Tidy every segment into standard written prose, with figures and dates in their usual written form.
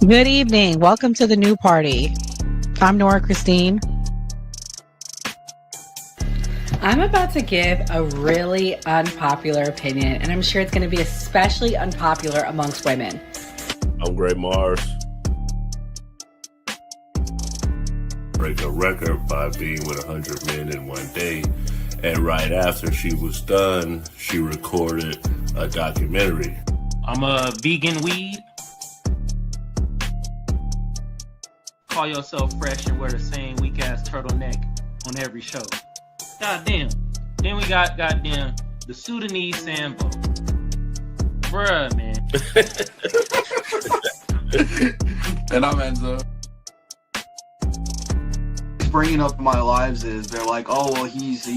Good evening. Welcome to the new party. I'm Nora Christine. I'm about to give a really unpopular opinion, and I'm sure it's going to be especially unpopular amongst women. I'm Gray Mars. Break a record by being with 100 men in one day. And right after she was done, she recorded a documentary. I'm a vegan weed. Call yourself fresh and wear the same weak ass turtleneck on every show. Goddamn. Then we got goddamn the Sudanese Sambo. Bruh, man. And I'm Enzo. Bringing up in my lives is they're like, oh well, he's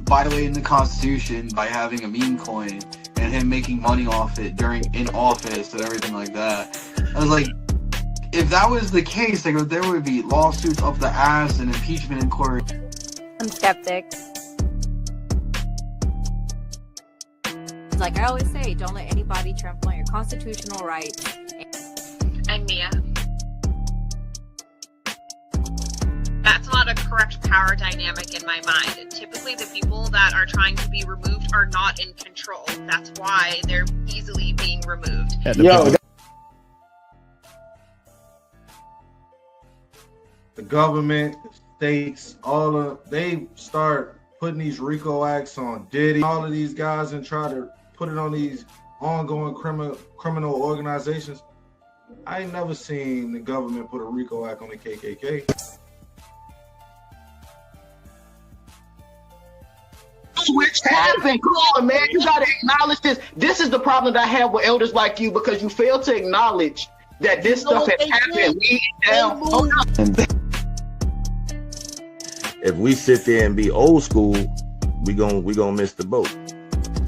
violating the Constitution by having a meme coin and him making money off it in office and everything like that. I was like, if that was the case, like, there would be lawsuits up the ass and impeachment in court. I'm skeptic. Like I always say, don't let anybody trample on your constitutional rights. I'm Mia. That's not a correct power dynamic in my mind. Typically, the people that are trying to be removed are not in control. That's why they're easily being removed. The government, states, they start putting these RICO acts on Diddy, all of these guys, and try to put it on these ongoing criminal organizations. I ain't never seen the government put a RICO act on the KKK. Which happened. Come on, man. You got to acknowledge this. This is the problem that I have with elders like you, because you fail to acknowledge that this stuff has happened. If we sit there and be old school, we gonna miss the boat.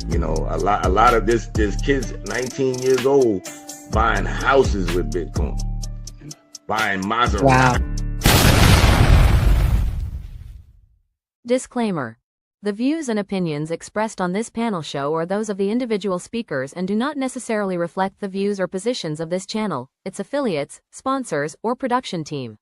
You know, a lot of this kids 19 years old buying houses with Bitcoin, buying Maserati. Wow. Disclaimer. The views and opinions expressed on this panel show are those of the individual speakers and do not necessarily reflect the views or positions of this channel, its affiliates, sponsors, or production team.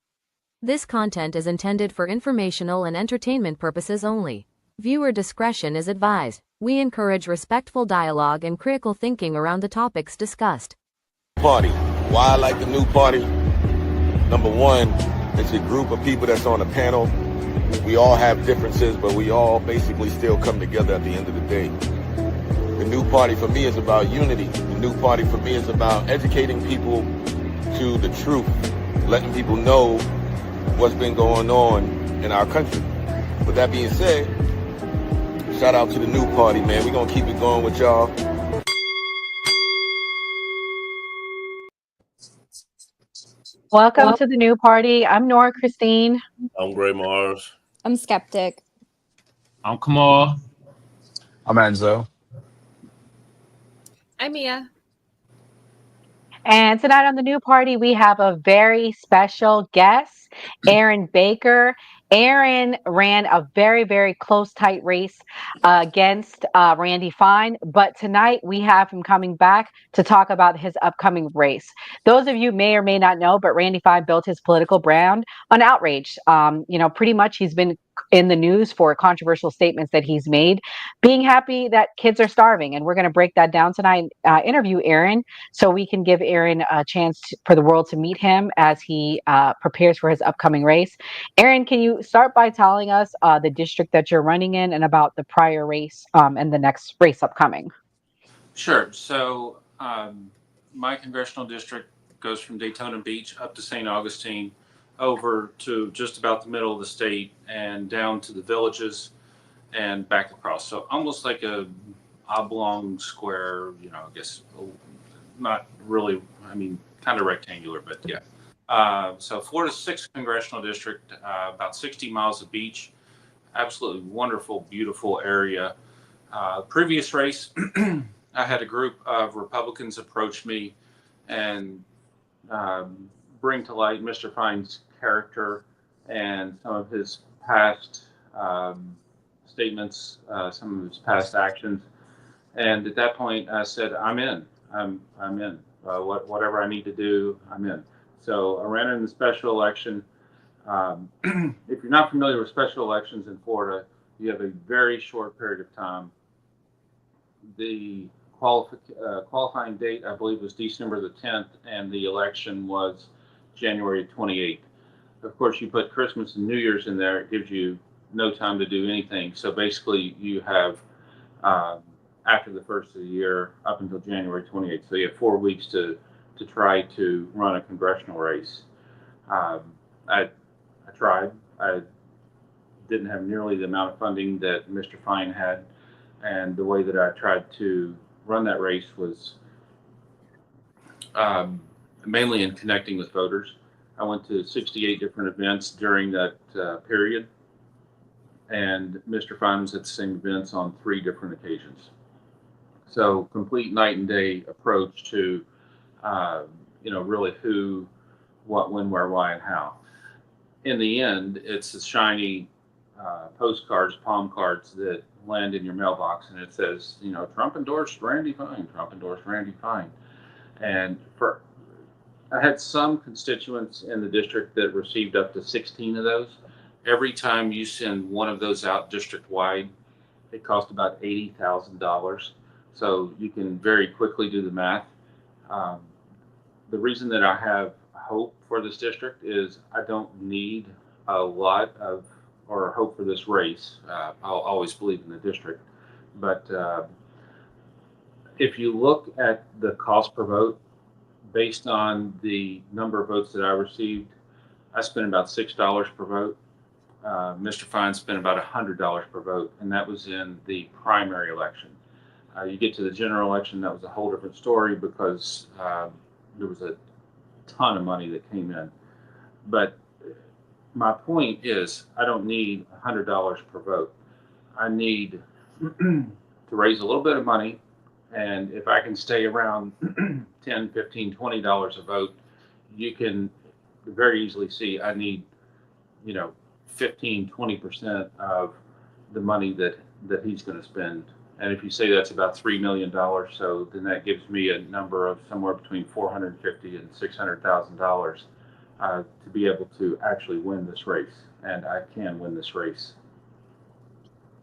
This content is intended for informational and entertainment purposes only. Viewer discretion is advised. We encourage respectful dialogue and critical thinking around the topics discussed. Party. Why I like the new party? Number one, it's a group of people that's on a panel. We all have differences, but we all basically still come together at the end of the day. The new party for me is about unity. The new party for me is about educating people to the truth, letting people know what's been going on in our country. With that being said, shout out to the new party, man. We're going to keep it going with y'all. Welcome to the new party. I'm Nora Christine. I'm Gray Mars. I'm skeptic. I'm Kamal. I'm Enzo. I'm Mia. And tonight on the new party, we have a very special guest, Aaron Baker. Aaron ran a very, very close, tight race against Randy Fine. But tonight we have him coming back to talk about his upcoming race. Those of you may or may not know, but Randy Fine built his political brand on outrage. Pretty much he's been in the news for controversial statements that he's made, being happy that kids are starving. And we're going to break that down tonight, interview Aaron, so we can give Aaron a chance for the world to meet him as he prepares for his upcoming race. Aaron, can you start by telling us the district that you're running in and about the prior race and the next race upcoming? Sure. So my congressional district goes from Daytona Beach up to St. Augustine, over to just about the middle of the state and down to the villages and back across. So almost like a oblong square, I guess not really, kind of rectangular, but yeah. So Florida's 6th congressional district, about 60 miles of beach, absolutely wonderful, beautiful area. Previous race, I had a group of Republicans approach me and bring to light Mr. Fine's character and some of his past statements, some of his past actions. And at that point, I said, I'm in. I'm in. Whatever I need to do, I'm in. So I ran in the special election. If you're not familiar with special elections in Florida, you have a very short period of time. The qualifying date, I believe, was December the 10th, and the election was January 28th. Of course, you put Christmas and New Year's in there, it gives you no time to do anything. So basically, you have um, after the first of the year up until January 28th. So you have 4 weeks to try to run a congressional race. Um, I tried. I didn't have nearly the amount of funding that Mr. Fine had, and the way that I tried to run that race was um, mainly in connecting with voters. I went to 68 different events during that period, and Mr. Fine was at the same events on 3 different occasions. So complete night and day approach to, uh, really who, what, when, where, why, and how. In the end, it's the shiny postcards, palm cards that land in your mailbox, and it says, Trump endorsed Randy Fine, Trump endorsed Randy Fine. And I had some constituents in the district that received up to 16 of those. Every time you send one of those out district wide, it costs about $80,000. So you can very quickly do the math. Um, the reason that I have hope for this district is I don't need a lot of or hope for this race. I'll always believe in the district, but if you look at the cost per vote based on the number of votes that I received, I spent about $6 per vote. Mr. Fine spent about $100 per vote, and that was in the primary election. You get to the general election, that was a whole different story because there was a ton of money that came in. But my point is, I don't need $100 per vote. I need to raise a little bit of money, and if I can stay around $10, $15, $20 a vote, you can very easily see I need, 15, 20% of the money that he's going to spend. And if you say that's about $3 million, so then that gives me a number of somewhere between $450,000 and $600,000 to be able to actually win this race. And I can win this race.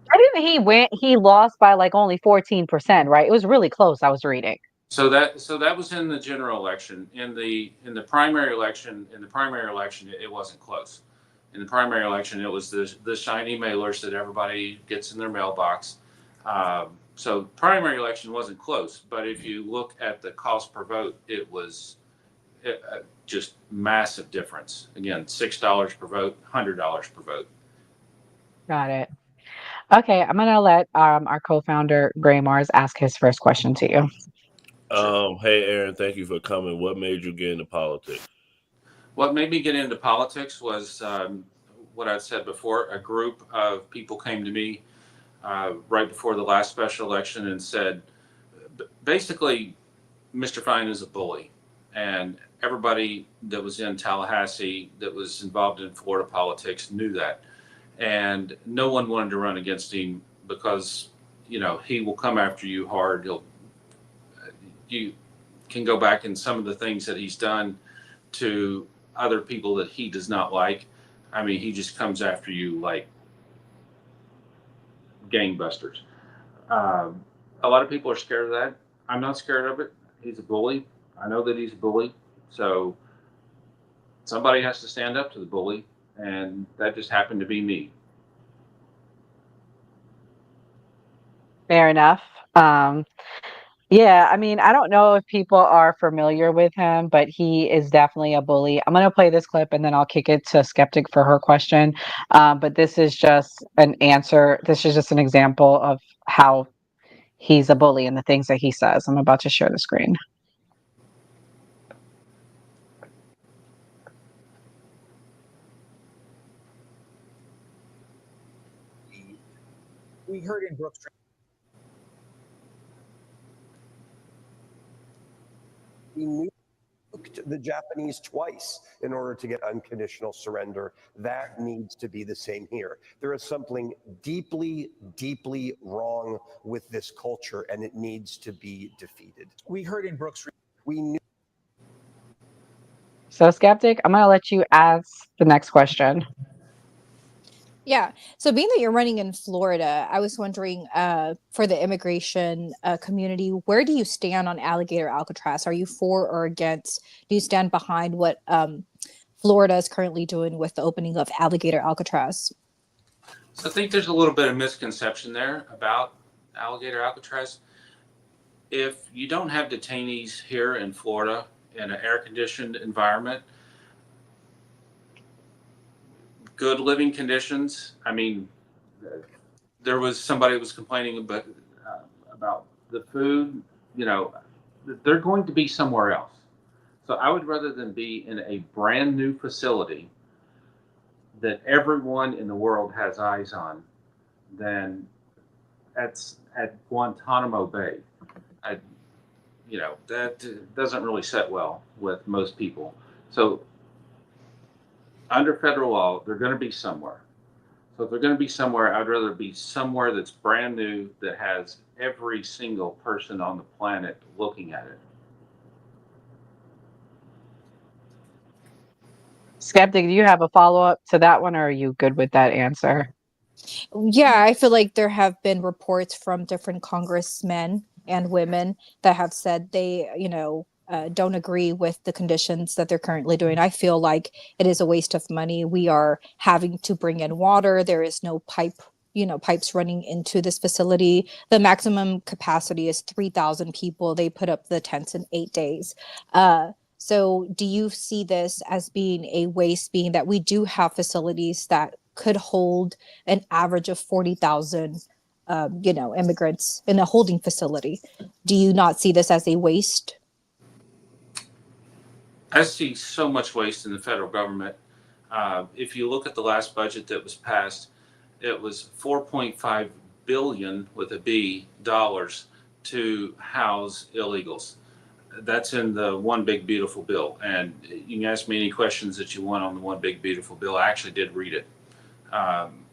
Why didn't he win? He lost by like only 14%, right? It was really close. I was reading. So that was in the general election. In the primary election, it wasn't close. In the primary election, it was the shiny mailers that everybody gets in their mailbox. So primary election wasn't close, but if you look at the cost per vote, it was just massive difference. Again, $6 per vote, $100 per vote. Got it. Okay, I'm gonna let our co-founder Gray Mars ask his first question to you. Hey, Aaron, thank you for coming. What made you get into politics? What made me get into politics was what I said before. A group of people came to me right before the last special election and said, basically, Mr. Fine is a bully. And everybody that was in Tallahassee that was involved in Florida politics knew that. And no one wanted to run against him because, he will come after you hard. You can go back in some of the things that he's done to other people that he does not like. I mean, he just comes after you like gangbusters. A lot of people are scared of that. I'm not scared of it. He's a bully. I know that he's a bully. So somebody has to stand up to the bully, and that just happened to be me. Fair enough. Yeah, I mean, I don't know if people are familiar with him, but he is definitely a bully. I'm gonna play this clip and then I'll kick it to Skeptic for her question. But this is just an answer. This is just an example of how he's a bully and the things that he says. I'm about to share the screen. We heard in Brooks. We nuked the Japanese twice in order to get unconditional surrender. That needs to be the same here. There is something deeply, deeply wrong with this culture, and it needs to be defeated. We heard in Brooks. We knew So, Skeptic, I'm going to let you ask the next question. Yeah. So being that you're running in Florida, I was wondering for the immigration community, where do you stand on alligator Alcatraz? Are you for or against? Do you stand behind what Florida is currently doing with the opening of alligator Alcatraz? So I think there's a little bit of misconception there about alligator Alcatraz. If you don't have detainees here in Florida in an air-conditioned environment, good living conditions. I mean, there was somebody was complaining about the food. You know, they're going to be somewhere else. So I would rather than be in a brand new facility that everyone in the world has eyes on than at Guantanamo Bay. I, that doesn't really set well with most people. So under federal law, they're going to be somewhere. So if they're going to be somewhere, I'd rather be somewhere that's brand new that has every single person on the planet looking at it. Skeptic, do you have a follow up to that one, or are you good with that answer? Yeah, I feel like there have been reports from different congressmen and women that have said they, don't agree with the conditions that they're currently doing. I feel like it is a waste of money. We are having to bring in water. There is no pipes running into this facility. The maximum capacity is 3,000 people. They put up the tents in 8 days. So do you see this as being a waste, being that we do have facilities that could hold an average of 40,000, immigrants in a holding facility? Do you not see this as a waste? I see so much waste in the federal government. If you look at the last budget that was passed, it was 4.5 billion with a B dollars to house illegals. That's in the one big beautiful bill. And you can ask me any questions that you want on the one big beautiful bill. I actually did read it. Um,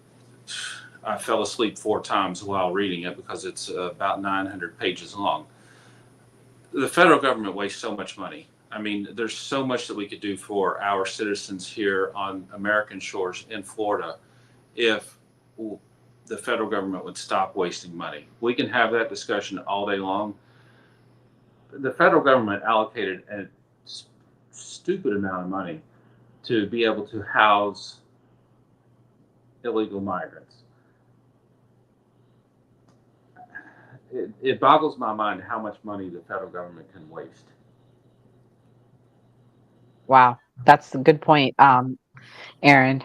I fell asleep 4 times while reading it because it's about 900 pages long. The federal government wastes so much money. I mean, there's so much that we could do for our citizens here on American shores in Florida if the federal government would stop wasting money. We can have that discussion all day long. The federal government allocated a stupid amount of money to be able to house illegal migrants. It boggles my mind how much money the federal government can waste. Wow, that's a good point, Aaron.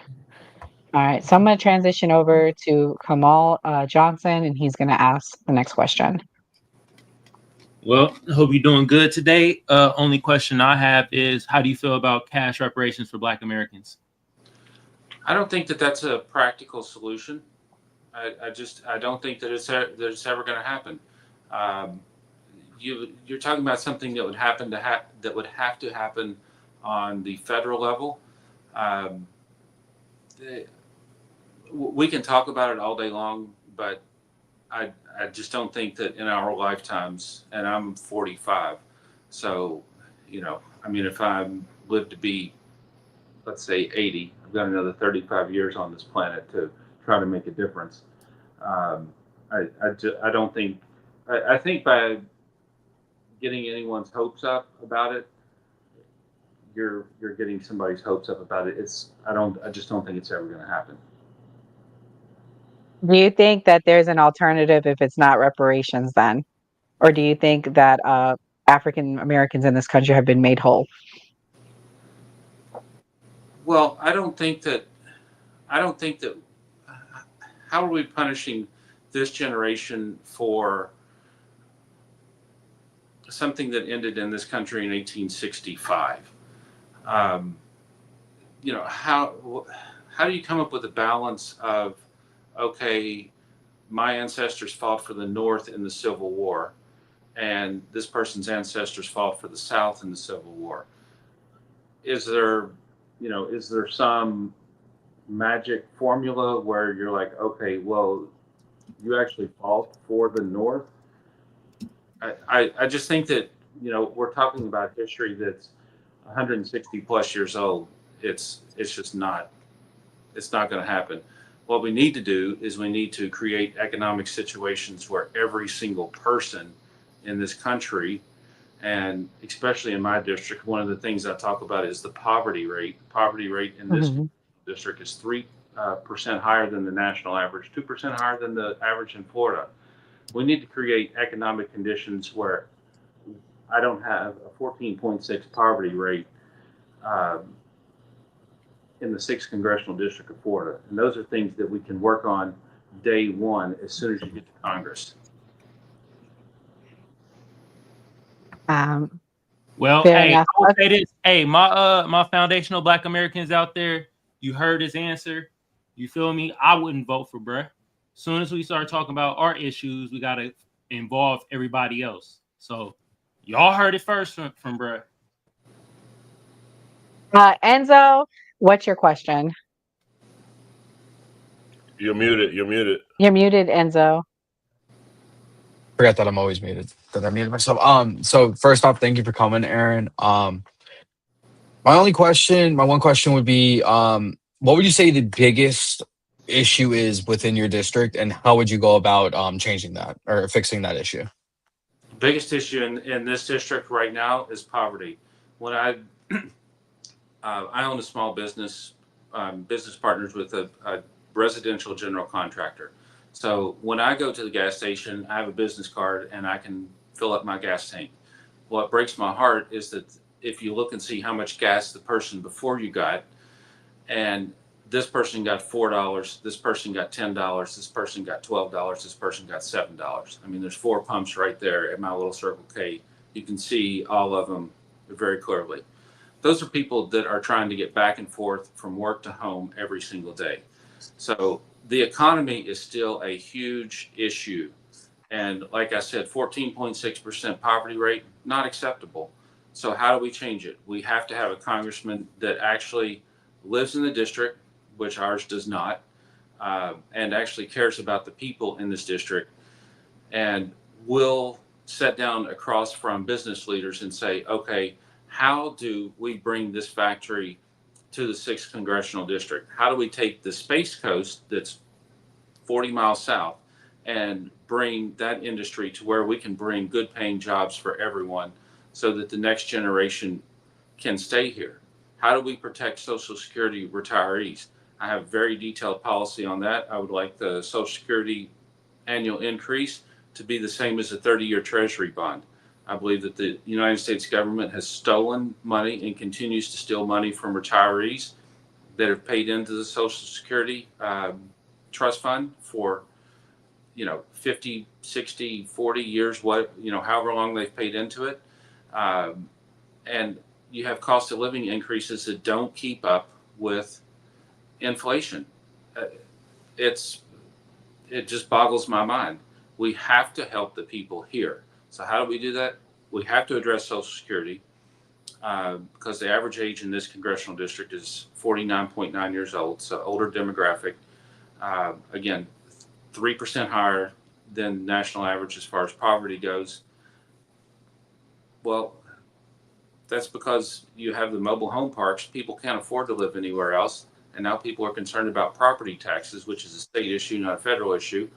All right, so I'm going to transition over to Kamal Johnson, and he's going to ask the next question. Well, I hope you're doing good today. Only question I have is, how do you feel about cash reparations for Black Americans? I don't think that that's a practical solution. I don't think that it's ever going to happen. You're talking about something that would that would have to happen on the federal level. Um, we can talk about it all day long, but I just don't think that in our lifetimes, and I'm 45, so I mean, if I live to be, let's say, 80, I've got another 35 years on this planet to try to make a difference. Um, I don't think I think by getting anyone's hopes up about it, you're getting somebody's hopes up about it. I just don't think it's ever going to happen. Do you think that there's an alternative if it's not reparations then? Or do you think that African Americans in this country have been made whole? Well, I don't think that. I don't think that. How are we punishing this generation for something that ended in this country in 1865? Um, how do you come up with a balance of, okay, my ancestors fought for the North in the Civil War, and this person's ancestors fought for the South in the Civil War? Is there some magic formula where you're like, okay, well, you actually fought for the North? I just think that we're talking about history that's 160 plus years old. It's just not. It's not going to happen. What we need to do is we need to create economic situations where every single person in this country, and especially in my district, one of the things I talk about is the poverty rate. Poverty rate in this Mhm. district is 3% higher than the national average, 2% higher than the average in Florida. We need to create economic conditions where I don't have a 14.6 poverty rate um, in the 6th congressional district of Florida. And those are things that we can work on day one as soon as you get to Congress. Um, Well, fair hey, enough. I will say this. Hey, my foundational Black Americans out there, you heard his answer. You feel me? I wouldn't vote for bruh. Soon as we start talking about our issues, we gotta involve everybody else. So y'all heard it first from bruh. Enzo, what's your question? You're muted. You're muted. You're muted, Enzo. Forget that I'm always muted. That I muted myself. So first off, thank you for coming, Aaron. My one question would be, what would you say the biggest issue is within your district, and how would you go about changing that or fixing that issue? Biggest issue in this district right now is poverty. When I own a small business, business partners with a residential general contractor. So when I go to the gas station, I have a business card and I can fill up my gas tank. What breaks my heart is that if you look and see how much gas the person before you got, and this person got $4, this person got $10, this person got $12, this person got $7. I mean, there's 4 pumps right there at my little Circle K. You can see all of them very clearly. Those are people that are trying to get back and forth from work to home every single day. So the economy is still a huge issue. And like I said, 14.6% poverty rate, not acceptable. So how do we change it? We have to have a congressman that actually lives in the district, which ours does not, and actually cares about the people in this district, and will sit down across from business leaders and say, okay, how do we bring this factory to the 6th congressional district? How do we take the Space Coast that's 40 miles south and bring that industry to where we can bring good paying jobs for everyone so that the next generation can stay here? How do we protect Social Security retirees? I have very detailed policy on that. I would like the Social Security annual increase to be the same as a 30-year Treasury bond. I believe that the United States government has stolen money and continues to steal money from retirees that have paid into the Social Security trust fund for 50, 60, 40 years, however long they've paid into it. And you have cost of living increases that don't keep up with inflation. Uh, it just boggles my mind. We have to help the people here. So how do we do that? We have to address Social Security because the average age in this congressional district is 49.9 years old, so older demographic. Again, 3% higher than national average as far as poverty goes. Well, that's because you have the mobile home parks. People can't afford to live anywhere else. And now people are concerned about property taxes, which is a state issue, not a federal issue,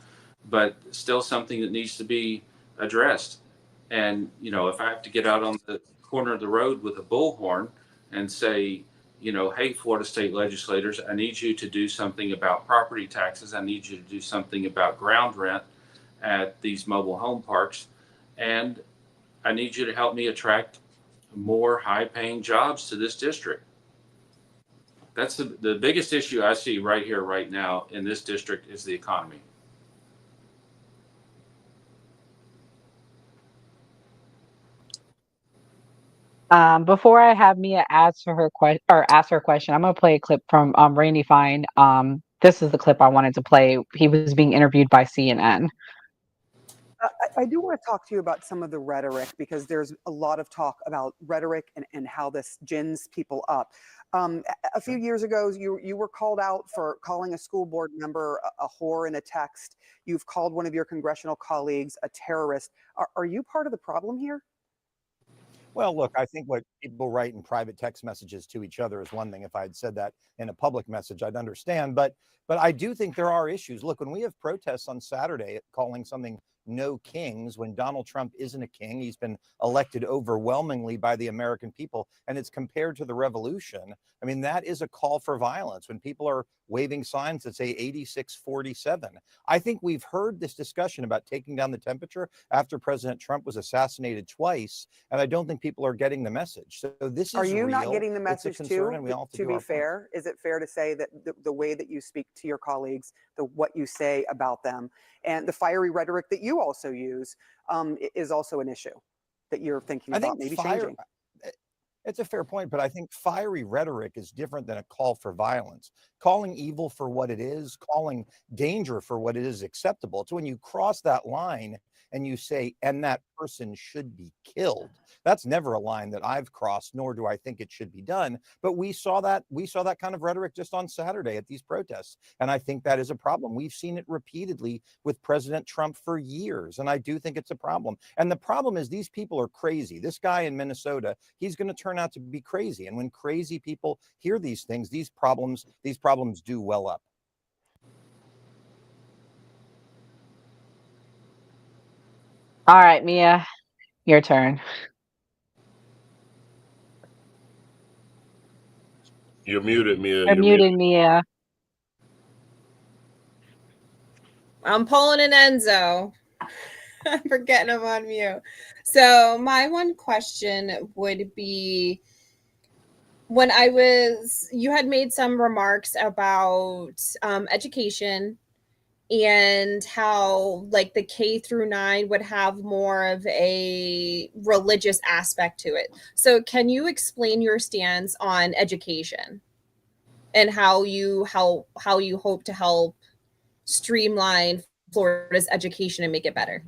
but still something that needs to be addressed. And, if I have to get out on the corner of the road with a bullhorn and say, hey, Florida state legislators, I need you to do something about property taxes. I need you to do something about ground rent at these mobile home parks. And I need you to help me attract more high paying jobs to this district. That's the biggest issue I see right here, right now in this district is the economy. Before I have Mia ask her question, I'm gonna play a clip from Randy Fine. This is the clip I wanted to play. He was being interviewed by CNN. I do want to talk to you about some of the rhetoric because there's a lot of talk about rhetoric and how this gins people up. A few years ago, you were called out for calling a school board member a whore in a text. You've called one of your congressional colleagues a terrorist. Are you part of the problem here? Well, look, I think what people write in private text messages to each other is one thing. If I had said that in a public message, I'd understand. But I do think there are issues. Look, when we have protests on Saturday calling something no kings, when Donald Trump isn't a king, he's been elected overwhelmingly by the American people, and it's compared to the revolution. I mean, that is a call for violence when people are waving signs that say 86-47. I think we've heard this discussion about taking down the temperature after President Trump was assassinated twice, and I don't think people are getting the message. So this Are is you not real. getting the It's a message concern, too? and we all have to To do be our part. fair, is it fair to say that the way that you speak to your colleagues, what you say about them, and the fiery rhetoric that you also use is also an issue that you're thinking I about think maybe fire. changing? It's a fair point, but I think fiery rhetoric is different than a call for violence. Calling evil for what it is, calling danger for what it is acceptable. It's when you cross that line and you say, and that person should be killed. That's never a line that I've crossed, nor do I think it should be done. But we saw that kind of rhetoric just on Saturday at these protests. And I think that is a problem. We've seen it repeatedly with President Trump for years. And I do think it's a problem. And the problem is these people are crazy. This guy in Minnesota, he's going to turn out to be crazy. And when crazy people hear these things, these problems do well up. All right, Mia, your turn. You're muted, Mia. You're You're muted. muted, Mia. I'm pulling an Enzo. I'm forgetting I'm on mute. So my one question would be, when you had made some remarks about education and how like the K through 9 would have more of a religious aspect to it. So can you explain your stance on education and how you hope to help streamline Florida's education and make it better?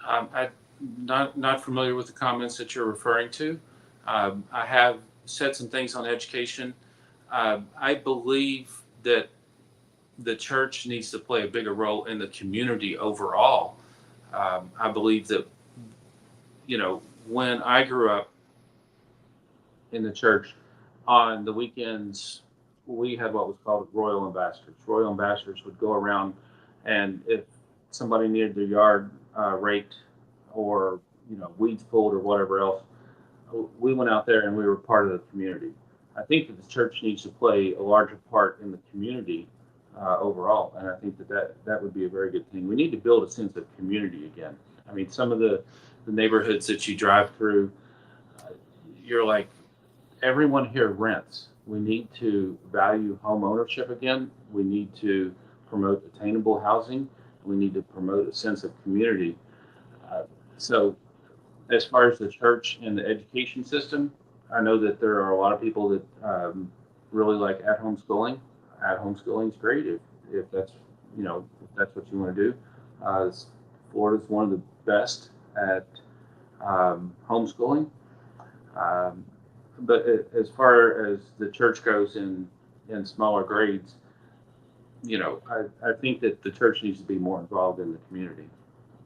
I'm not familiar with the comments that you're referring to. I have said some things on education. I believe that the church needs to play a bigger role in the community overall. I believe that, when I grew up in the church, on the weekends, we had what was called royal ambassadors. Royal ambassadors would go around, and if somebody needed their yard raked or weeds pulled or whatever else, we went out there and we were part of the community. I think that the church needs to play a larger part in the community overall, and I think that would be a very good thing. We need to build a sense of community again. I mean, some of the neighborhoods that you drive through, you're like, everyone here rents. We need to value home ownership again. We need to promote attainable housing. We need to promote a sense of community. So as far as the church and the education system, I know that there are a lot of people that really like at-home schooling. At-home schooling is great if that's if that's what you want to do. Florida's one of the best at homeschooling. Um, but as far as the church goes in smaller grades, I think that the church needs to be more involved in the community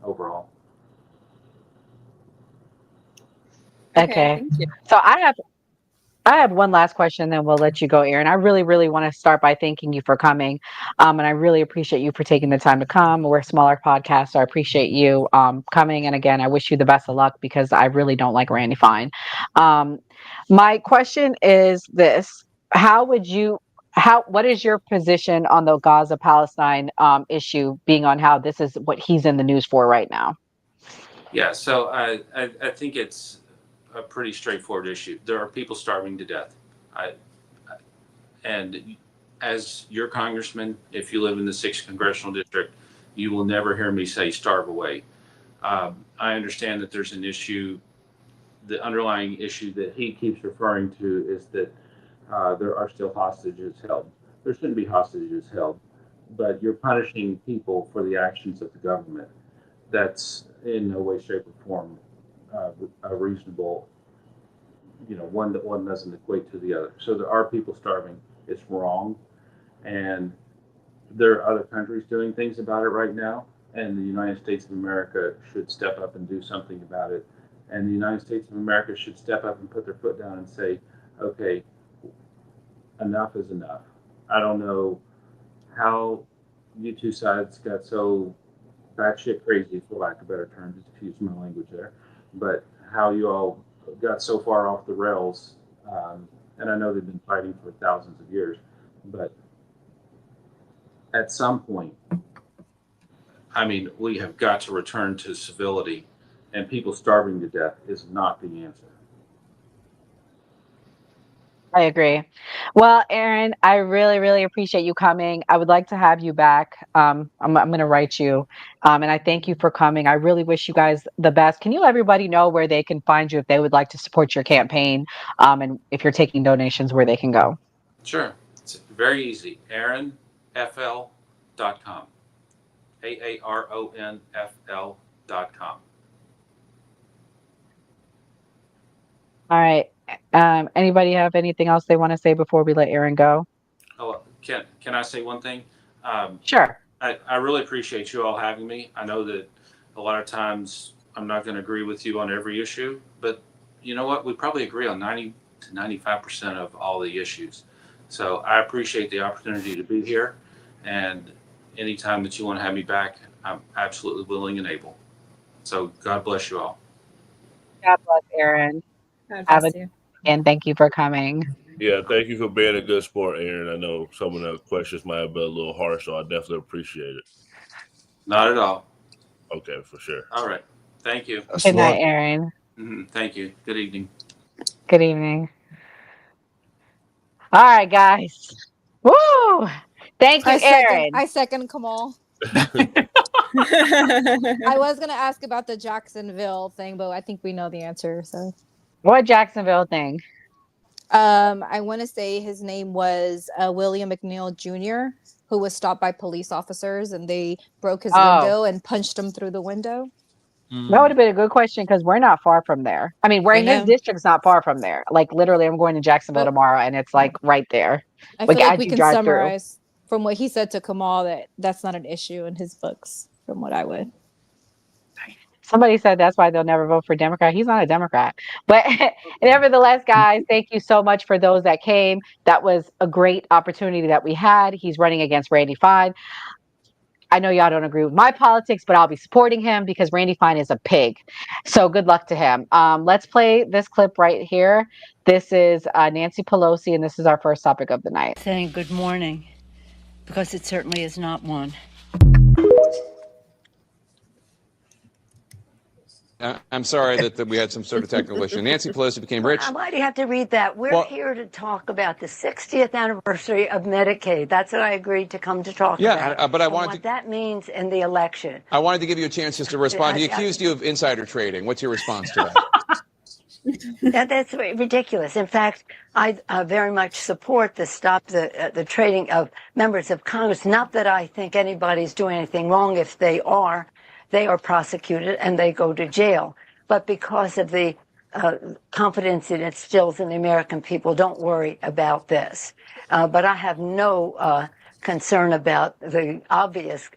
overall. Okay, Okay. thank you. So I have one last question, then we'll let you go, Aaron. I really, really want to start by thanking you for coming. And I really appreciate you for taking the time to come. We're a smaller podcast, so I appreciate you coming. And again, I wish you the best of luck because I really don't like Randy Fine. Um, my question is this: How would you? What is your position on the Gaza Palestine issue, being on how this is what he's in the news for right now? Yeah, so I think it's a pretty straightforward issue. There are people starving to death. I, and as your congressman, if you live in the 6th congressional district, you will never hear me say starve away. I understand that there's an issue. The underlying issue that he keeps referring to is that there are still hostages held. There shouldn't be hostages held, but you're punishing people for the actions of the government. That's in no way, shape, or form a reasonable, one that one doesn't equate to the other. So there are people starving. It's wrong, and there are other countries doing things about it right now. And the United States of America should step up and do something about it And the United States of America should step up and put their foot down and say, okay, enough is enough. I don't know how you two sides got so batshit crazy, for lack of better terms, excuse my language there, but how you all got so far off the rails. And I know they've been fighting for thousands of years, but at some point, I mean, we have got to return to civility, and people starving to death is not the answer. I agree. Well, Aaron, I really, really appreciate you coming. I would like to have you back. I'm going to write you. And I thank you for coming. I really wish you guys the best. Can you let everybody know where they can find you if they would like to support your campaign? And if you're taking donations, where they can go? Sure. It's very easy. AaronFL.com. AARONFL.com. All right. Anybody have anything else they want to say before we let Aaron go? Oh, can I say one thing? Sure. I really appreciate you all having me. I know that a lot of times I'm not going to agree with you on every issue, but you know what? We probably agree on 90 to 95% of all the issues. So I appreciate the opportunity to be here. And anytime that you want to have me back, I'm absolutely willing and able. So God bless you all. God bless Aaron. God Have bless a, you. and thank you for coming. Yeah, thank you for being a good sport, Aaron. I know some of the questions might have been a little harsh, so I definitely appreciate it. Not at all. Okay, for sure. All right. Thank you. Good night, Aaron. Thank you. Good evening. Good evening. All right, guys. Woo! Thank you, Aaron. I second Kamal. I was gonna ask about the Jacksonville thing, but I think we know the answer. So, what Jacksonville thing? I want to say his name was William McNeil Jr., who was stopped by police officers, and they broke his window and punched him through the window. That would have been a good question because we're not far from there. I mean, I his know. district's not far from there. Like literally, I'm going to Jacksonville But tomorrow, and it's like right there. I Like feel like as we you can drive through. summarize from what he said to Kamal that that's not an issue in his books, from what I would. Somebody said that's why they'll never vote for Democrat. He's not a Democrat. But nevertheless, guys, thank you so much for those that came. That was a great opportunity that we had. He's running against Randy Fine. I know y'all don't agree with my politics, but I'll be supporting him because Randy Fine is a pig. So good luck to him. Let's play this clip right here. This is Nancy Pelosi, and this is our first topic of the night. Saying good morning, because it certainly is not one. I'm sorry that we had some sort of technical issue. Nancy Pelosi became rich. Why do you have to read that? We're here to talk about the 60th anniversary of Medicaid. That's what I agreed to come to talk about. Yeah, but I and wanted what to. That means in the election. I wanted to give you a chance just to respond. He accused you of insider trading. What's your response to that? That's ridiculous. In fact, I very much support the stop the trading of members of Congress. Not that I think anybody's doing anything wrong. If they are prosecuted and they go to jail. But because of the confidence it instills in the American people, don't worry about this. But I have no concern about the obvious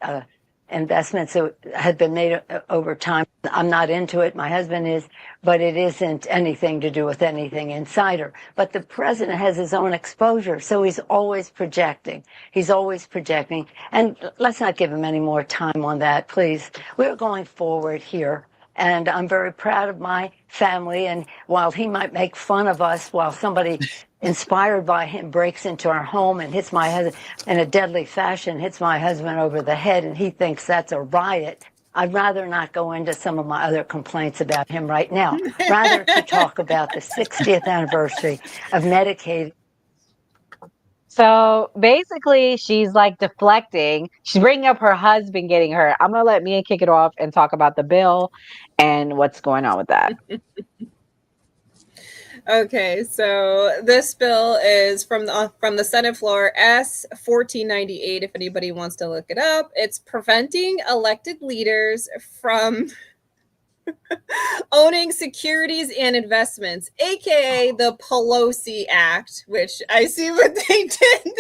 investments that had been made over time. I'm not into it. My husband is, but it isn't anything to do with anything insider. But the president has his own exposure, so he's always projecting. He's always projecting. And let's not give him any more time on that, please. We're going forward here. And I'm very proud of my family. And while he might make fun of us, while somebody inspired by him breaks into our home and hits my husband in a deadly fashion, hits my husband over the head, and he thinks that's a riot, I'd rather not go into some of my other complaints about him right now. Rather to talk about the 60th anniversary of Medicaid. So basically, she's like deflecting. She's bringing up her husband getting hurt. I'm going to let Mia kick it off and talk about the bill and what's going on with that. Okay, so this bill is from the Senate floor, S 1498. If anybody wants to look it up, it's preventing elected leaders from owning securities and investments, aka the Pelosi Act, which I see what they did.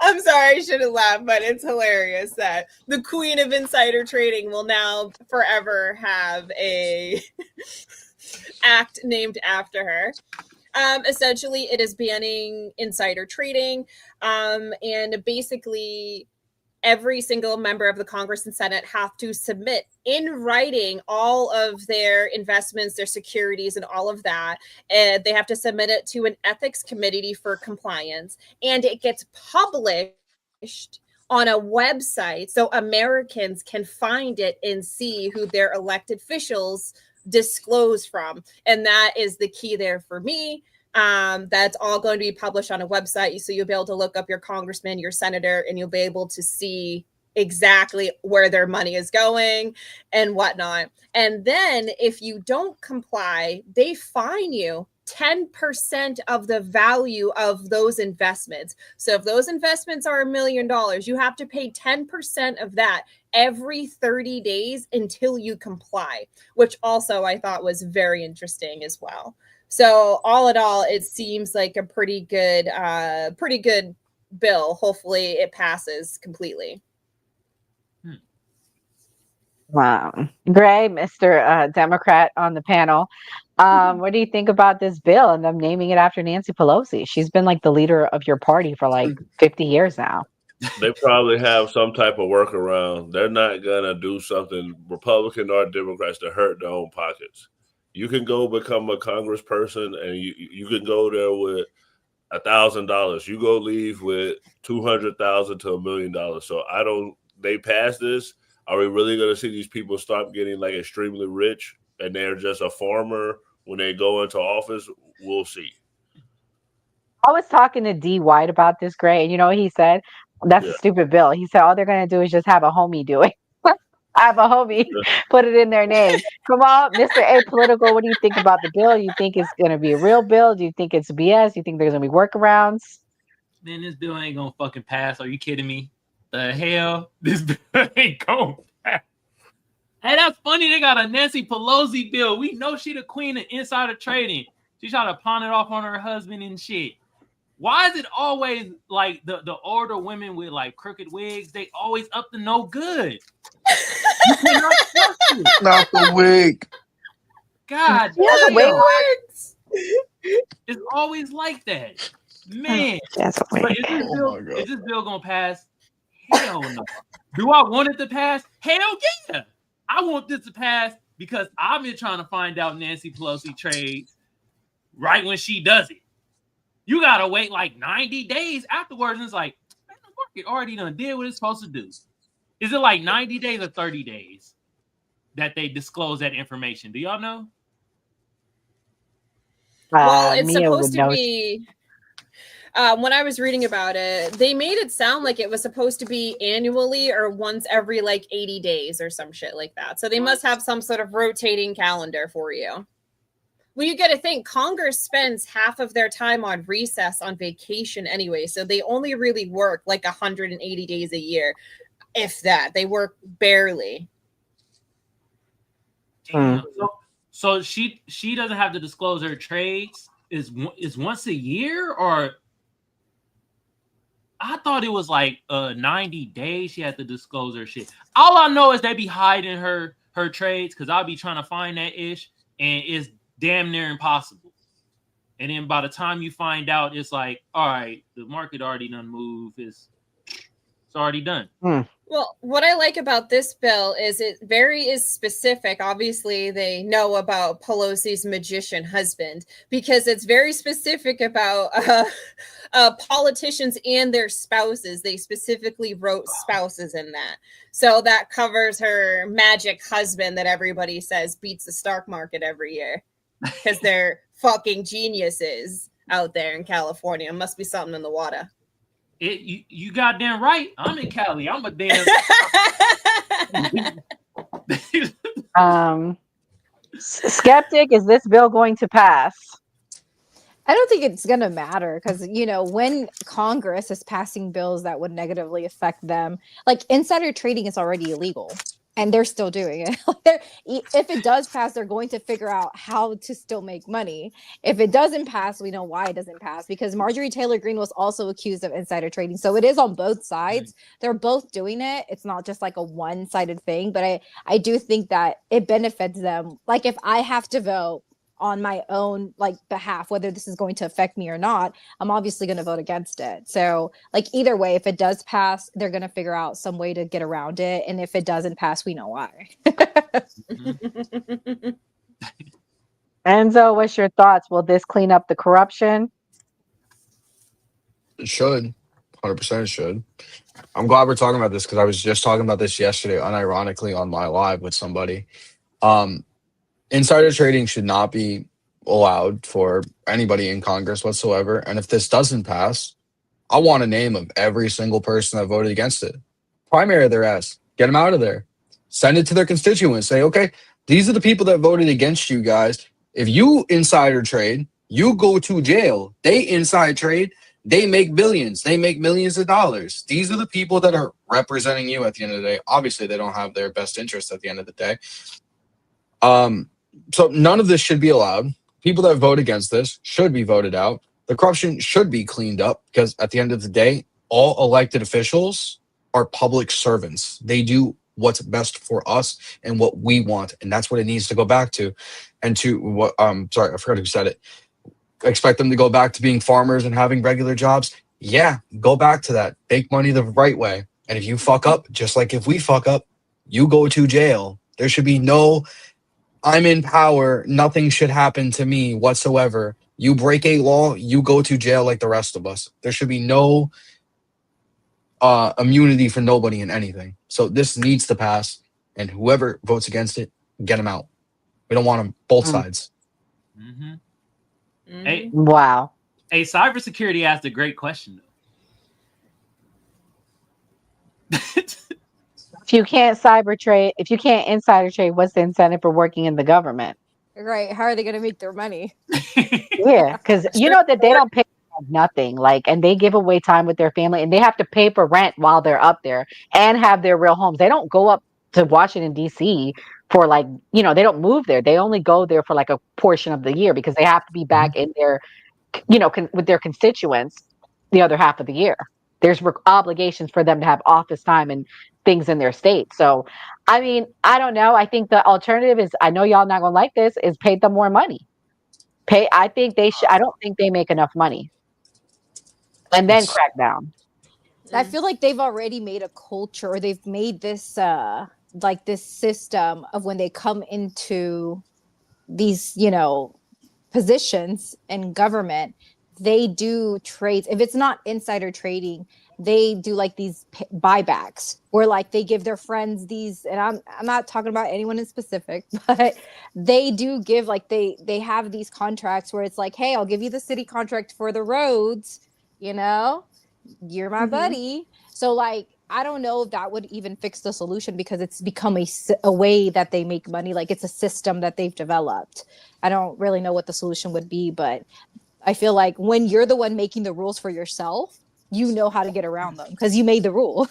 I'm sorry, I shouldn't laugh, but it's hilarious that the queen of insider trading will now forever have a act named after her. Essentially, it is banning insider trading, and basically every single member of the Congress and Senate have to submit in writing all of their investments, their securities, and all of that. And they have to submit it to an ethics committee for compliance, and it gets published on a website so Americans can find it and see who their elected officials disclose from. And that is the key there for me. That's all going to be published on a website. So you'll be able to look up your congressman, your senator, and you'll be able to see exactly where their money is going and whatnot. And then if you don't comply, they fine you 10% of the value of those investments. So if those investments are $1 million, you have to pay 10% of that every 30 days until you comply, which also I thought was very interesting as well. So all in all, it seems like a pretty good bill. Hopefully it passes completely. Wow. Gray, Mr. Democrat on the panel. What do you think about this bill and them naming it after Nancy Pelosi? She's been like the leader of your party for like 50 years now. They probably have some type of workaround. They're not gonna do something, Republican or Democrats, to hurt their own pockets. You can go become a congressperson, and you can go there with $1,000. You go leave with $200,000 to $1 million. So I don't. They pass this. Are we really going to see these people stop getting like extremely rich and they're just a farmer when they go into office? We'll see. I was talking to D White about this, Gray, and you know what he said? That's Yeah. a stupid bill. He said all they're going to do is just have a homie do it. I have a homie, put it in their name. Come on, Mr. Apolitical, what do you think about the bill? You think it's going to be a real bill? Do you think it's BS? Do you think there's going to be workarounds? Man, this bill ain't gonna fucking pass. Are you kidding me? The hell? This bill ain't gonna pass. Hey, that's funny. They got a Nancy Pelosi bill. We know she the queen of insider trading. She tried to pawn it off on her husband and shit. Why is it always like the older women with like crooked wigs? They always up to no good. You cannot trust it. Not the wig. God, Yeah, the wig works. It's always like that, man. That's a But wig. is this bill gonna pass? Hell no. Do I want it to pass? Hell yeah. I want this to pass because I've been trying to find out Nancy Pelosi trades right when she does it. You gotta wait like 90 days afterwards, and it's like, man, the market already done did what it's supposed to do. Is it like 90 days or 30 days that they disclose that information? Do y'all know? Well, it's Mia supposed would to know. be. When I was reading about it, they made it sound like it was supposed to be annually or once every like 80 days or some shit like that. So they must have some sort of rotating calendar for you. Well, you got to think Congress spends half of their time on recess on vacation anyway. So they only really work like 180 days a year. If that, they work barely. Damn. So she doesn't have to disclose her trades. Is once a year, or I thought it was like 90 days she had to disclose her shit. All I know is they be hiding her trades because I'll be trying to find that ish, and it's damn near impossible. And then by the time you find out, it's like, all right, the market already done moved. It's already done. Well, what I like about this bill is it is specific. Obviously, they know about Pelosi's magician husband because it's very specific about politicians and their spouses. They specifically wrote spouses in that. So that covers her magic husband that everybody says beats the stock market every year because they're fucking geniuses out there in California. Must be something in the water. You goddamn right. I'm in Cali. I'm a damn. Skeptic, is this bill going to pass? I don't think it's going to matter because, you know, when Congress is passing bills that would negatively affect them, like insider trading is already illegal. and they're still doing it. If it does pass, they're going to figure out how to still make money. If it doesn't pass, we know why it doesn't pass, because Marjorie Taylor Greene was also accused of insider trading. So it is on both sides. They're both doing it. It's not just like a one-sided thing, but I do think that it benefits them. Like if I have to vote on my own like behalf, whether this is going to affect me or not, I'm obviously going to vote against it. So like either way, if it does pass, they're going to figure out some way to get around it, and if it doesn't pass, we know why. Enzo, what's your thoughts? Will this clean up the corruption? It should. 100% it should. I'm glad we're talking about this because I was just talking about this yesterday, unironically, on my live with somebody. Insider trading should not be allowed for anybody in Congress whatsoever. And if this doesn't pass, I want a name of every single person that voted against it. Primary their ass. Get them out of there. Send it to their constituents. Say, okay, these are the people that voted against you guys. If you insider trade, you go to jail. They inside trade. They make billions. They make millions of dollars. These are the people that are representing you at the end of the day. Obviously, they don't have their best interest at the end of the day. So none of this should be allowed. People that vote against this should be voted out. The corruption should be cleaned up because at the end of the day, all elected officials are public servants. They do what's best for us and what we want. And that's what it needs to go back to. And to what, sorry, I forgot who said it. Expect them to go back to being farmers and having regular jobs. Yeah, go back to that. Make money the right way. And if you fuck up, just like if we fuck up, you go to jail. There should be no, I'm in power, nothing should happen to me whatsoever. You break a law, you go to jail like the rest of us. There should be no immunity for nobody in anything. So this needs to pass, and whoever votes against it, get them out. We don't want them both sides. Hey, Wow. Hey, cybersecurity asked a great question, though. If you can't cyber trade, if you can't insider trade, what's the incentive for working in the government? Right. How are they going to make their money? Yeah, because you know that they don't pay nothing, like, and they give away time with their family, and they have to pay for rent while they're up there and have their real homes. They don't go up to Washington D.C. for like, you know, they don't move there. They only go there for like a portion of the year because they have to be back in their, you know, with their constituents the other half of the year. There's obligations for them to have office time and things in their state. So, I mean, I don't know. I think the alternative is, I know y'all not gonna like this, is pay them more money. I think they should. I don't think they make enough money, and then crack down. I feel like they've already made a culture, or they've made this like this system of when they come into these, you know, positions in government, they do trades. If it's not insider trading, they do like these buybacks where like they give their friends these, and I'm not talking about anyone in specific, but they do give, like they have these contracts where it's like, hey, I'll give you the city contract for the roads, you know, you're my buddy. So like, I don't know if that would even fix the solution, because it's become a way that they make money. Like it's a system that they've developed. I don't really know what the solution would be, but I feel like when you're the one making the rules for yourself, you know how to get around them because you made the rule.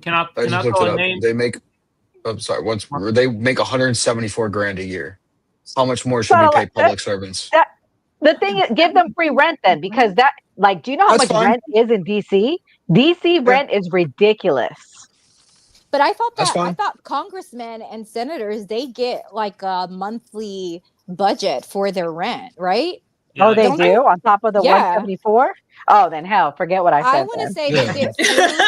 Can I just looked call it a up. name? They make, I'm sorry, they make 174 grand a year. How much more should So, we pay public servants? The thing is, give them free rent then, because that, like, do you know how That's much fine. rent is in DC? DC rent is ridiculous. But I thought That's that fine. I thought congressmen and senators, they get like a monthly budget for their rent, right? Oh, they Don't do on top of the Yeah. 174. Oh, then hell, forget what I I said. want to Then. say they get food.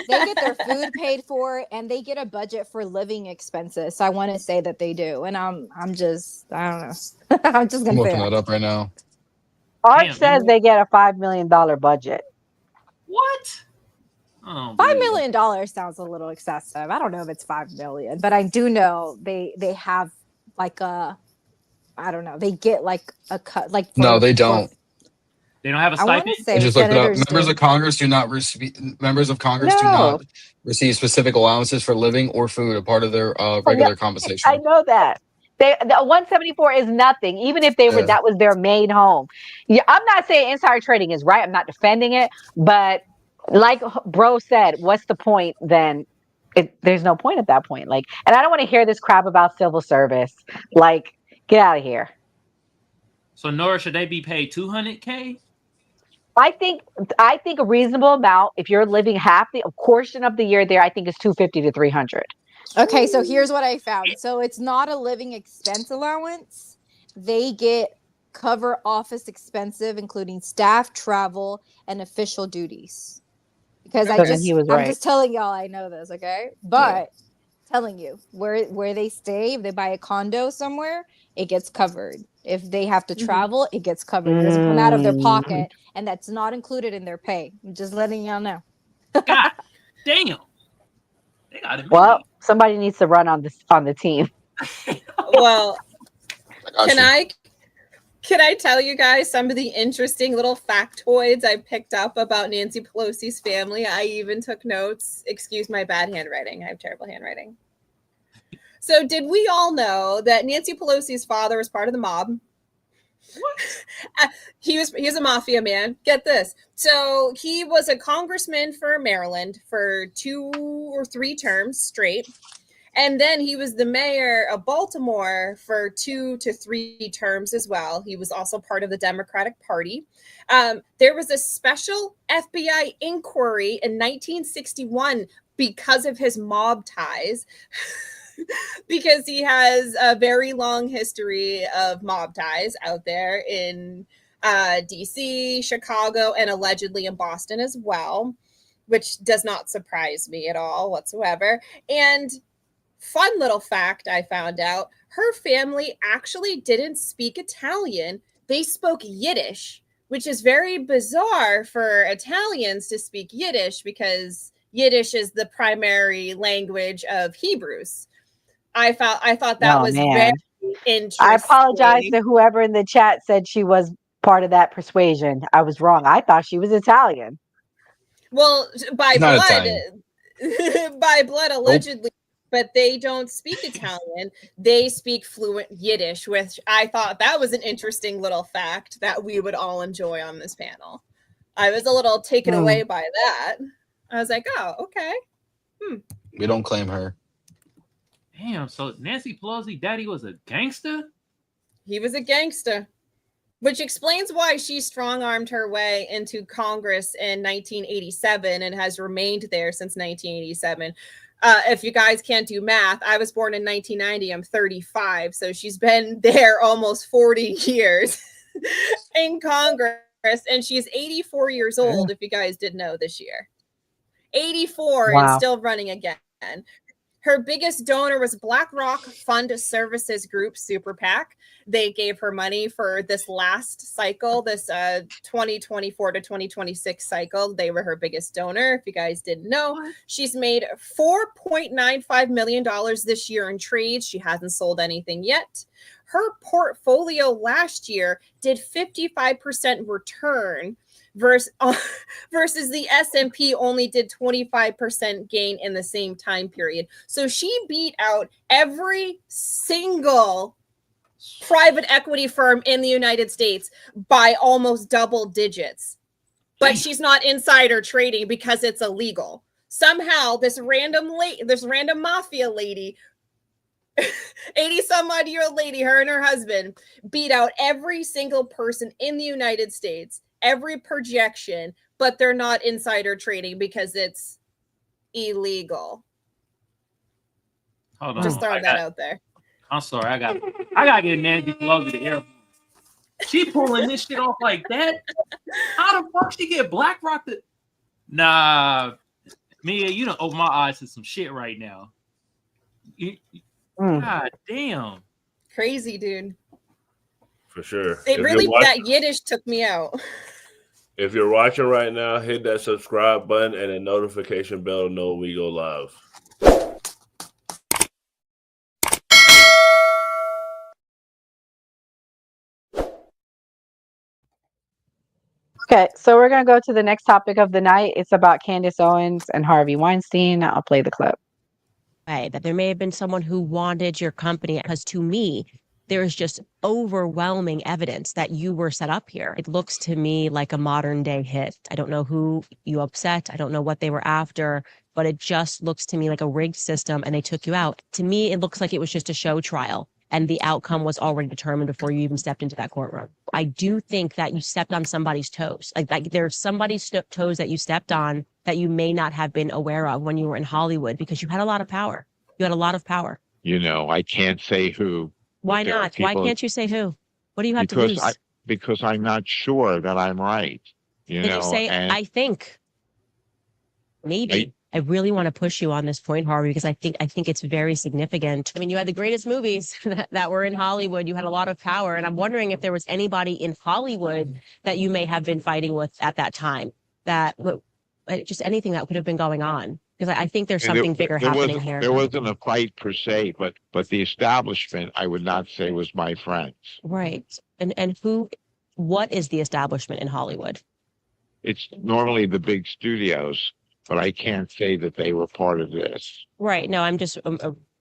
They get their food paid for, and they get a budget for living expenses. So I want to say that they do, and I'm just, I don't know. I'm just I'm gonna say looking that. that up right now. Arch says they get a $5 million budget. What? Oh, $5 million sounds a little excessive. I don't know if it's 5 million, but I do know they have like a, I don't know, they get like a cut, like No, they don't. They don't have a I want stipend? to I say just looked it up. senators Members do. of Congress do not receive. Members of Congress do No. not receive specific allowances for living or food, a part of their regular compensation. I know that. The 174 is nothing, even if they were, Yeah. that was their main home. Yeah, I'm not saying insider trading is right. I'm not defending it, but like bro said, what's the point then there's no point at that point. Like, and I don't want to hear this crap about civil service. Like, get out of here. So Nora, should they be paid $200K? I think a reasonable amount, if you're living half a portion of the year there, I think is 250 to 300. Okay, so here's what I found. So it's not a living expense allowance. They get cover office expensive, including staff, travel, and official duties. Because So then he was I'm right. just telling y'all I know this, okay? But telling you where they stay, if they buy a condo somewhere, it gets covered. If they have to travel, it gets covered. It doesn't come out of their pocket, and that's not included in their pay. I'm just letting y'all know. God damn. They got it. Well, somebody needs to run on the team. Well, got you. can I tell you guys some of the interesting little factoids I picked up about Nancy Pelosi's family? I even took notes. Excuse my bad handwriting. I have terrible handwriting. So, did we all know that Nancy Pelosi's father was part of the mob? What? He was a mafia man. Get this. So, he was a congressman for Maryland for 2 or 3 terms straight. And then he was the mayor of Baltimore for 2 to 3 terms as well. He was also part of the Democratic Party. There was a special FBI inquiry in 1961 because of his mob ties, because he has a very long history of mob ties out there in DC, Chicago, and allegedly in Boston as well, which does not surprise me at all whatsoever. And fun little fact I found out, her family actually didn't speak Italian. They spoke Yiddish, which is very bizarre for Italians to speak Yiddish because Yiddish is the primary language of Hebrews. I thought that was very interesting. I apologize to whoever in the chat said she was part of that persuasion. I was wrong. I thought she was Italian. Well, by Not blood, Italian. by blood, allegedly. But they don't speak Italian. They speak fluent Yiddish, which I thought that was an interesting little fact that we would all enjoy on this panel. I was a little taken away by that. I was like, oh, okay. We don't claim her. Damn, so Nancy Pelosi daddy was a gangster? He was a gangster, which explains why she strong-armed her way into Congress in 1987 and has remained there since 1987. If you guys can't do math, I was born in 1990. I'm 35. So she's been there almost 40 years in Congress. And she's 84 years old, if you guys didn't know this year. 84 and still running again. Her biggest donor was BlackRock Fund Services Group, Super PAC. They gave her money for this last cycle, this 2024 to 2026 cycle. They were her biggest donor. If you guys didn't know, she's made $4.95 million this year in trades. She hasn't sold anything yet. Her portfolio last year did 55% return versus the S&P only did 25% gain in the same time period. So she beat out every single private equity firm in the United States by almost double digits. But she's not insider trading because it's illegal. Somehow this random mafia lady, 80-some-odd-year-old lady, her and her husband, beat out every single person in the United States, every projection, but they're not insider trading because it's illegal. Hold on. Just throwing that out there. I'm sorry. I gotta get Nancy Pelosi the air. She pulling this shit off like that? How the fuck she get BlackRock to... Nah, Mia, you done open my eyes to some shit right now. God damn. Crazy, dude. For sure. That Yiddish took me out. If you're watching right now, hit that subscribe button and the notification bell to know we go live. Okay, so we're going to go to the next topic of the night. It's about Candace Owens and Harvey Weinstein. I'll play the clip. That there may have been someone who wanted your company, because to me, there is just overwhelming evidence that you were set up here. It looks to me like a modern day hit. I don't know who you upset. I don't know what they were after. but it just looks to me like a rigged system and they took you out. To me, it looks like it was just a show trial and the outcome was already determined before you even stepped into that courtroom. I do think that you stepped on somebody's toes. Like there's somebody's toes that you stepped on that you may not have been aware of when you were in Hollywood because you had a lot of power. You had a lot of power. You know, I can't say who. Why not? Why can't you say who? What do you have to lose? Because I'm not sure that I'm right. You Can know, you say, I think? Maybe. I really want to push you on this point, Harvey, because I think it's very significant. I mean, you had the greatest movies that were in Hollywood. You had a lot of power. And I'm wondering if there was anybody in Hollywood that you may have been fighting with at that time, that just anything that could have been going on. Because I think there's something bigger happening here. There wasn't a fight per se, but the establishment, I would not say was my friends. Right. And what is the establishment in Hollywood? It's normally the big studios, but I can't say that they were part of this. Right. No, I'm just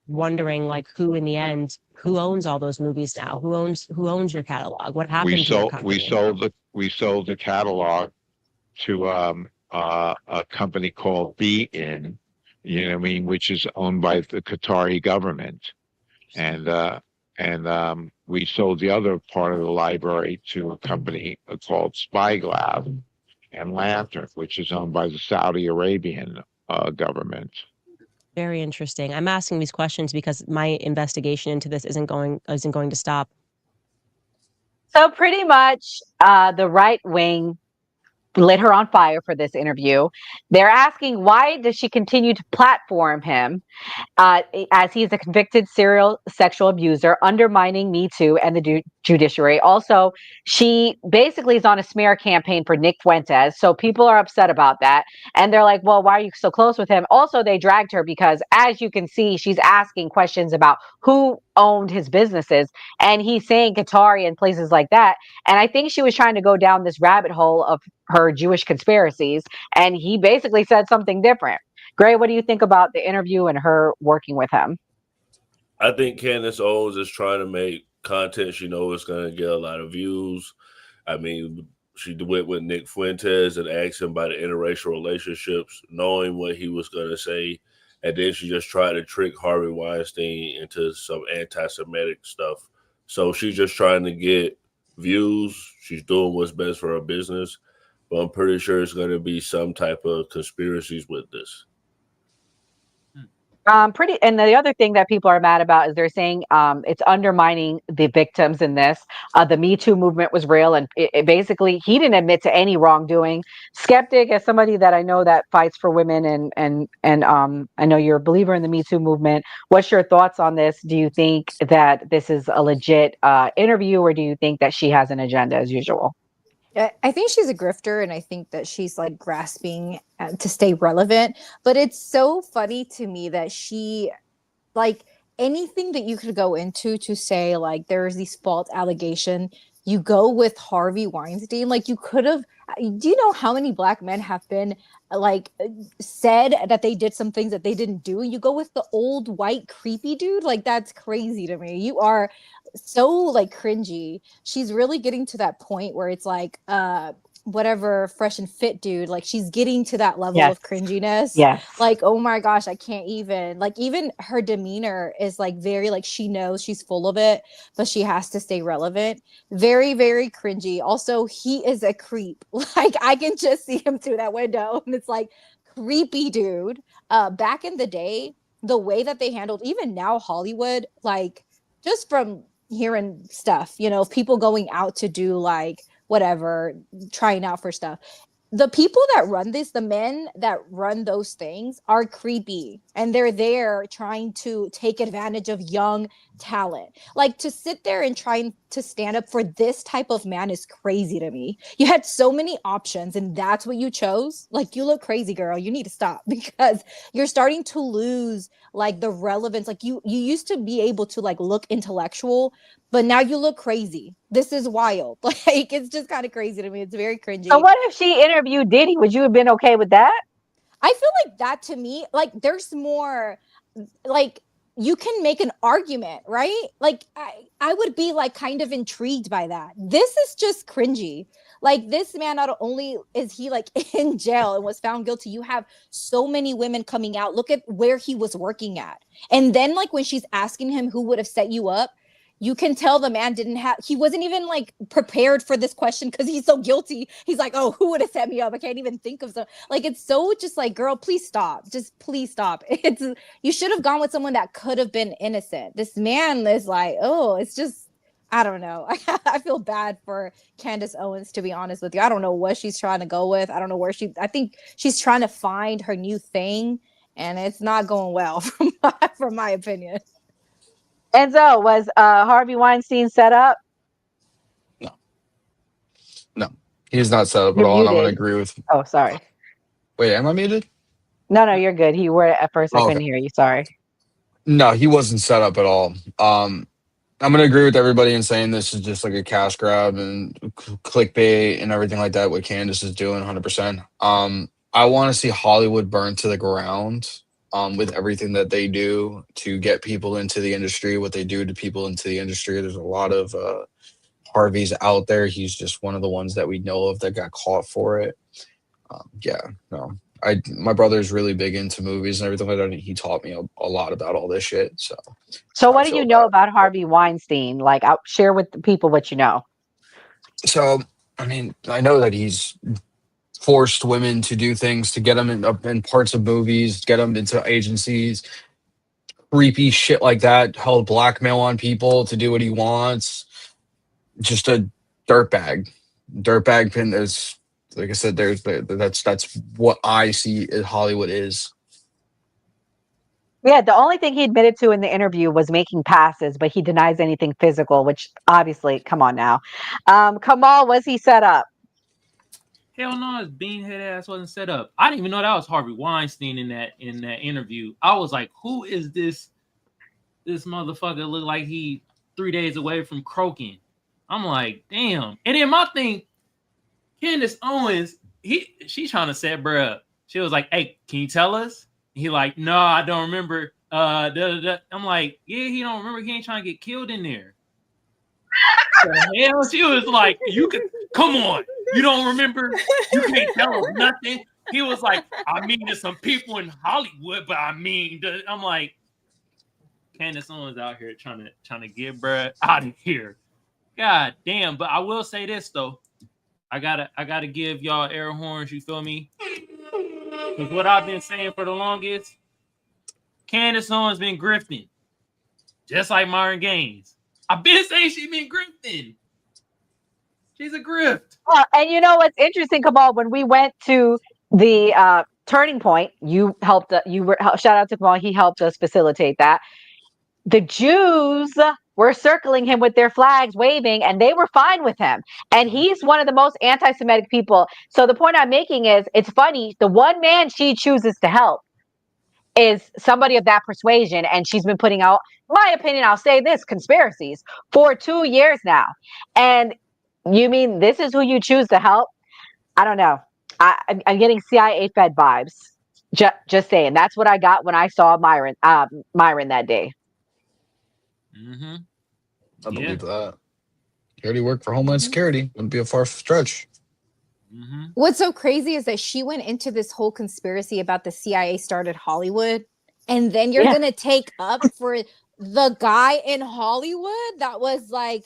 wondering, like, who in the end, who owns all those movies now? Who owns your catalog? What happened to your company? We sold the catalog to a company called Be-In, you know what I mean, which is owned by the Qatari government, and we sold the other part of the library to a company called Spyglass and Lantern, which is owned by the Saudi Arabian government. Very interesting. I'm asking these questions because my investigation into this isn't going to stop. So pretty much, the right wing lit her on fire for this interview. They're asking, why does she continue to platform him as he's a convicted serial sexual abuser, undermining Me Too and the judiciary? Also, she basically is on a smear campaign for Nick Fuentes. So people are upset about that. And they're like, well, why are you so close with him? Also, they dragged her because, as you can see, she's asking questions about who owned his businesses. And he's saying Qatari and places like that. And I think she was trying to go down this rabbit hole of her Jewish conspiracies. And he basically said something different. Gray, what do you think about the interview and her working with him? I think Candace Owens is trying to make content she knows is going to get a lot of views. I mean, she went with Nick Fuentes and asked him about the interracial relationships, knowing what he was going to say. And then she just tried to trick Harvey Weinstein into some anti-Semitic stuff. So she's just trying to get views. She's doing what's best for her business. But I'm pretty sure it's going to be some type of conspiracies with this. And the other thing that people are mad about is they're saying it's undermining the victims in this. The Me Too movement was real, and it basically he didn't admit to any wrongdoing. Skeptic, as somebody that I know that fights for women, and I know you're a believer in the Me Too movement. What's your thoughts on this? Do you think that this is a legit interview, or do you think that she has an agenda as usual? I think she's a grifter, and I think that she's like grasping to stay relevant. But it's so funny to me that she, like, anything that you could go into to say like there's these false allegation, you go with Harvey Weinstein. Like, you could have. Do you know how many Black men have been like said that they did some things that they didn't do? You go with the old white creepy dude. Like, that's crazy to me. You are so like cringy. She's really getting to that point where it's like whatever Fresh and Fit dude, like she's getting to that level of cringiness. Yes. Like, oh my gosh, I can't even, like, even her demeanor is like very like she knows she's full of it, but she has to stay relevant. Very, very cringy. Also, he is a creep. Like, I can just see him through that window and it's like, creepy dude. Back in the day, the way that they handled, even now Hollywood, like, just from hearing stuff, you know, people going out to do like whatever, trying out for stuff. The people that run this, the men that run those things are creepy, and they're there trying to take advantage of young talent. Like, to sit there and trying to stand up for this type of man is crazy to me. You had so many options and that's what you chose. Like, you look crazy, girl. You need to stop, because you're starting to lose like the relevance. Like, you used to be able to like look intellectual, but now you look crazy. This is wild. Like, it's just kind of crazy to me. It's very cringy. So what if she interviewed Diddy? Would you have been okay with that? I feel like that, to me, like, there's more, like, you can make an argument, right? Like, I would be like kind of intrigued by that. This is just cringy. Like, this man, not only is he like in jail and was found guilty, you have so many women coming out. Look at where he was working at. And then, like, when she's asking him who would have set you up, you can tell the man he wasn't even like prepared for this question because he's so guilty. He's like, oh, who would have set me up? I can't even think of some. Like, it's so just like, girl, please stop. Just please stop. You should have gone with someone that could have been innocent. This man is like, oh, it's just, I don't know. I feel bad for Candace Owens, to be honest with you. I don't know what she's trying to go with. I don't know I think she's trying to find her new thing, and it's not going well from my opinion. Enzo, was Harvey Weinstein set up? No, he's not set up at You're all, and I'm gonna muted. agree with. Oh, sorry. Wait, am I muted? No, you're good. You were at first. I Oh, couldn't okay. hear you. Sorry. No, he wasn't set up at all. I'm gonna agree with everybody in saying this is just like a cash grab and clickbait and everything like that. What Candace is doing, 100%. I want to see Hollywood burn to the ground. With everything that they do to get people into the industry, what they do to people into the industry. There's a lot of Harveys out there. He's just one of the ones that we know of that got caught for it. Yeah, no. My brother's really big into movies and everything like that. And he taught me a lot about all this shit. So, I what do feel you know bad. about Harvey Weinstein? Like, I'll share with the people what you know. So, I mean, I know that he's forced women to do things to get them in parts of movies, get them into agencies, creepy shit like that. Held blackmail on people to do what he wants. Just a dirtbag pin. There's, like I said, that's what I see as Hollywood is. Yeah, the only thing he admitted to in the interview was making passes, but he denies anything physical, which obviously, come on now. Kamal, was he set up? Hell no, his beanhead ass wasn't set up. I didn't even know that was Harvey Weinstein in that interview. I was like, who is this motherfucker? Look like he 3 days away from croaking. I'm like, damn. And then my thing, Candace Owens, she trying to set bruh up. She was like, hey, can you tell us? He like, no, I don't remember. I'm like, yeah, he don't remember. He ain't trying to get killed in there. The hell? She was like, you can come on. You don't remember? You can't tell us nothing. He was like, I mean, there's some people in Hollywood, but I mean, I'm like, Candace Owens out here trying to get bruh out of here. God damn. But I will say this though. I gotta give y'all air horns, you feel me? Because what I've been saying for the longest, Candace Owens been grifting. Just like Myron Gaines. I've been saying she been grifting. She's a grift. And you know what's interesting, Kamal? When we went to the Turning Point, you helped. Shout out to Kamal. He helped us facilitate that. The Jews were circling him with their flags, waving, and they were fine with him. And he's one of the most anti-Semitic people. So the point I'm making is, it's funny. The one man she chooses to help is somebody of that persuasion, and she's been putting out, my opinion, I'll say this, conspiracies for 2 years now. And you mean this is who you choose to help? I don't know. I'm getting CIA Fed vibes. Just saying. That's what I got when I saw Myron that day. Mm-hmm. I believe that. He already worked for Homeland Security. Wouldn't be a far stretch. Mm-hmm. What's so crazy is that she went into this whole conspiracy about the CIA started Hollywood, and then you're gonna take up for the guy in Hollywood that was like,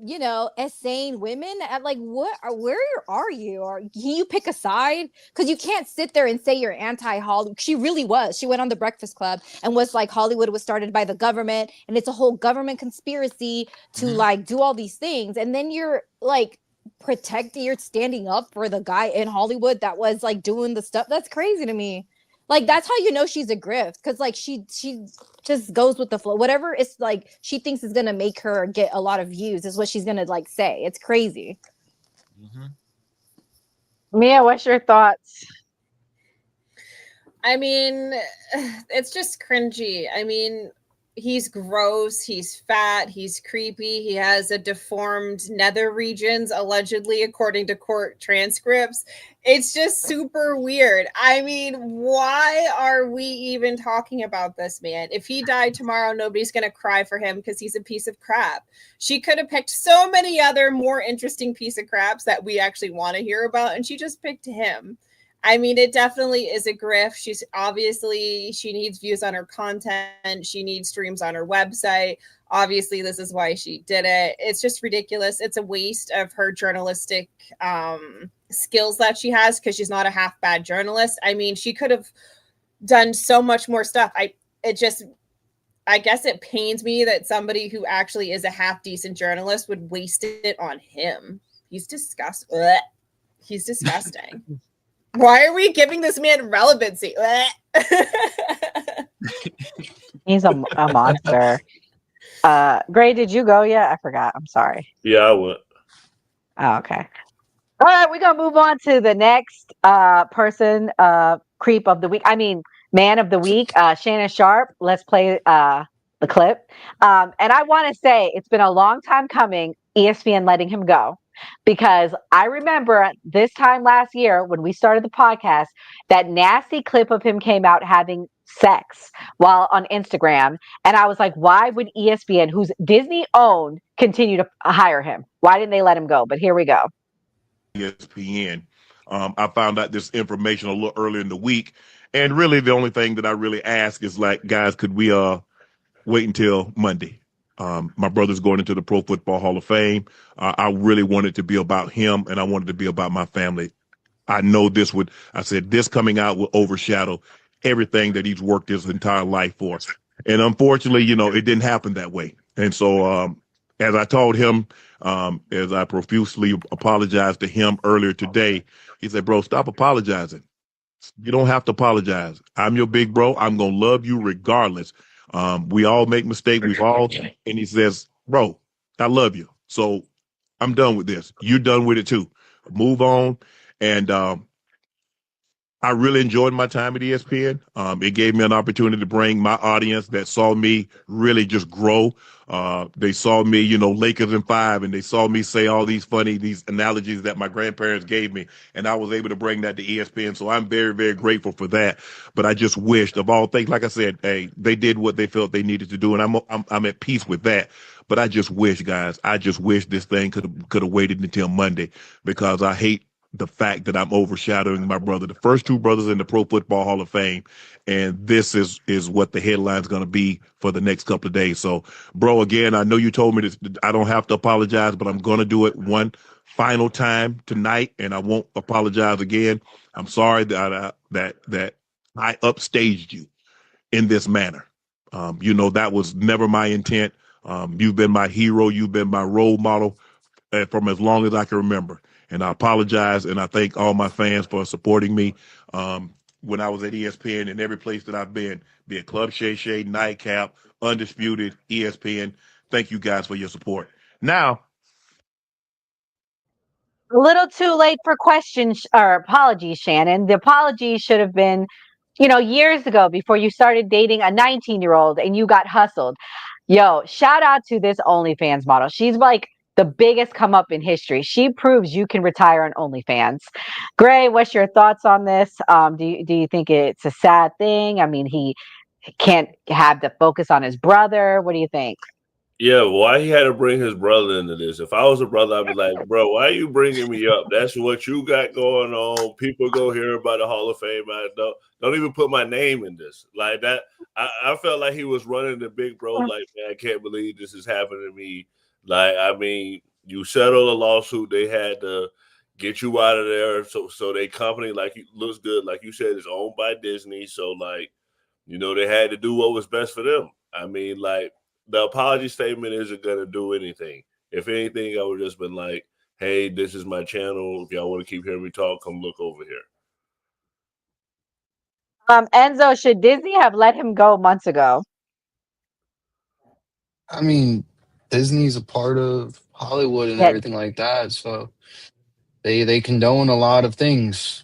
you know, essaying women. At like, where are you? Or can you pick a side? Because you can't sit there and say you're anti-Hollywood. She really was. She went on the Breakfast Club and was like, Hollywood was started by the government, and it's a whole government conspiracy to like do all these things. And then you're like you're standing up for the guy in Hollywood that was like doing the stuff. That's crazy to me. Like, that's how you know she's a grift, because like she just goes with the flow. Whatever it's like she thinks is gonna make her get a lot of views is what she's gonna like say. It's crazy. Mia, what's your thoughts? I mean, it's just cringy. I mean, he's gross, he's fat, he's creepy, he has a deformed nether regions, allegedly, according to court transcripts. It's just super weird. I mean, why are we even talking about this man? If he died tomorrow, nobody's going to cry for him because he's a piece of crap. She could have picked so many other more interesting piece of craps that we actually want to hear about, and she just picked him. I mean, it definitely is a grift. She's obviously, she needs views on her content. She needs streams on her website. Obviously, this is why she did it. It's just ridiculous. It's a waste of her journalistic skills that she has because she's not a half bad journalist. I mean, she could have done so much more stuff. I guess it pains me that somebody who actually is a half decent journalist would waste it on him. He's disgusting. He's disgusting. Why are we giving this man relevancy? He's a monster. Gray, did you go yet? I forgot. I'm sorry. Yeah, I went. Oh, okay. All right, we're gonna move on to the next person, creep of the week. I mean, man of the week, Shannon Sharp. Let's play the clip. And I want to say it's been a long time coming. ESPN letting him go. Because I remember this time last year when we started the podcast, that nasty clip of him came out having sex while on Instagram. And I was like, why would ESPN, who's Disney owned, continue to hire him? Why didn't they let him go? But here we go. ESPN. I found out this information a little earlier in the week. And really, the only thing that I really ask is like, guys, could we wait until Monday? My brother's going into the Pro Football Hall of Fame. I really wanted to be about him, and I wanted to be about my family. I know I said, this coming out will overshadow everything that he's worked his entire life for. And unfortunately, it didn't happen that way. And so, as I told him, as I profusely apologized to him earlier today, he said, bro, stop apologizing. You don't have to apologize. I'm your big bro. I'm going to love you regardless. We all make mistakes. And he says, bro, I love you. So I'm done with this. You're done with it too. Move on. And I really enjoyed my time at ESPN. It gave me an opportunity to bring my audience that saw me really just grow. They saw me, Lakers in 5, and they saw me say all these analogies that my grandparents gave me, and I was able to bring that to ESPN. So I'm very, very grateful for that. But I just wished, of all things, like I said, hey, they did what they felt they needed to do, and I'm at peace with that. But I just wish, guys, this thing could have waited until Monday, because I hate the fact that I'm overshadowing my brother, the first two brothers in the Pro Football Hall of Fame. And this is what the headline's going to be for the next couple of days. So, bro, again, I know you told me this, I don't have to apologize, but I'm going to do it one final time tonight, and I won't apologize again. I'm sorry that I upstaged you in this manner. That was never my intent. You've been my hero. You've been my role model from as long as I can remember. And I apologize, and I thank all my fans for supporting me when I was at ESPN and every place that I've been, be it Club Shay Shay, Nightcap, Undisputed, ESPN. Thank you guys for your support. Now, A little too late for questions or apologies, Shannon. The apologies should have been, years ago before you started dating a 19-year-old and you got hustled. Yo, shout out to this OnlyFans model. She's like the biggest come up in history. She proves you can retire on OnlyFans. Gray, what's your thoughts on this? Do you think it's a sad thing? I mean, he can't have the focus on his brother. What do you think? Yeah, why he had to bring his brother into this? If I was a brother, I'd be like, bro, why are you bringing me up? That's what you got going on. People go hear about the Hall of Fame. I don't even put my name in this. Like that, I felt like he was running the big bro. Like, man, I can't believe this is happening to me. Like, I mean, you settled a lawsuit. They had to get you out of there. So they company like looks good. Like you said, it's owned by Disney. So like, they had to do what was best for them. I mean, like, the apology statement isn't going to do anything. If anything, I would just been like, hey, this is my channel. If y'all want to keep hearing me talk, come look over here. Enzo, should Disney have let him go months ago? I mean, Disney's a part of Hollywood and Yeah. everything like that, so they condone a lot of things.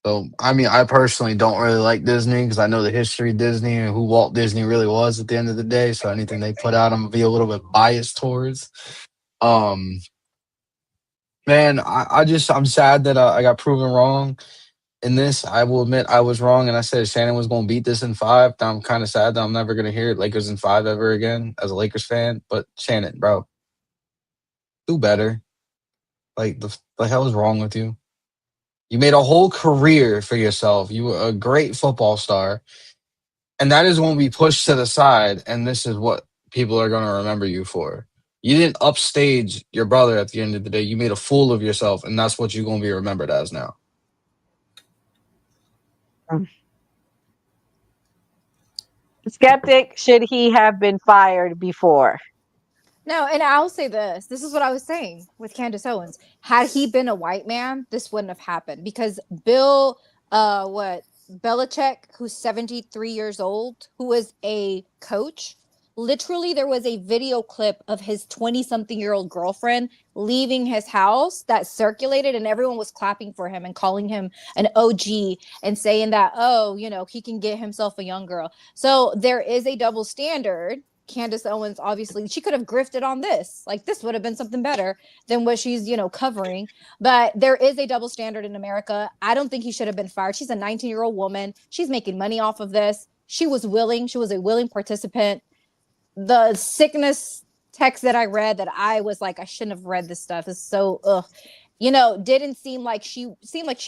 So, I mean, I personally don't really like Disney because I know the history of Disney and who Walt Disney really was at the end of the day. So anything they put out, I'm gonna be a little bit biased towards. Um, Man, I'm sad that I got proven wrong in this. I will admit I was wrong, and I said Shannon was going to beat this in five. I'm kind of sad that I'm never going to hear Lakers in five ever again as a Lakers fan. But Shannon, bro, do better. Like the hell is wrong with you? You made a whole career for yourself. You were a great football star, and that is when we pushed to the side. And this is what people are going to remember you for. You didn't upstage your brother at the end of the day. You made a fool of yourself, and that's what you're going to be remembered as now. Skeptic, should he have been fired before? No, and I'll say this. This is what I was saying with Candace Owens. Had he been a white man, this wouldn't have happened because Bill, Belichick, who's 73 years old, who was a coach, literally there was a video clip of his 20-something-year-old girlfriend leaving his house that circulated, and everyone was clapping for him and calling him an OG and saying that, oh, he can get himself a young girl. So there is a double standard. Candace Owens, obviously, she could have grifted on this. Like, this would have been something better than what she's, covering. But there is a double standard in America. I don't think he should have been fired. She's a 19-year-old woman. She's making money off of this. She was willing. She was a willing participant. The sickness text that I read that I was like, I shouldn't have read this stuff. It's so, didn't seem like she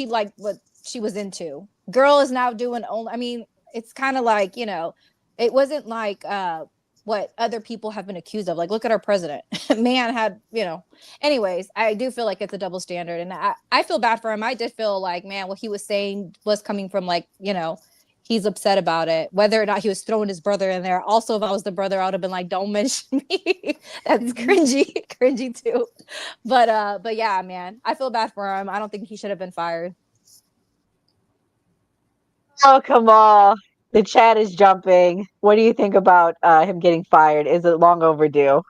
liked what she was into. Girl is now doing only, I mean, it's kind of like, it wasn't like, what other people have been accused of. Like, look at our president. Man had, anyways, I do feel like it's a double standard. And I feel bad for him. I did feel like, man, what he was saying was coming from like, he's upset about it. Whether or not he was throwing his brother in there. Also, if I was the brother, I would have been like, don't mention me. That's cringy too. But yeah, man, I feel bad for him. I don't think he should have been fired. Oh, Kamal. The chat is jumping. What do you think about him getting fired? Is it long overdue?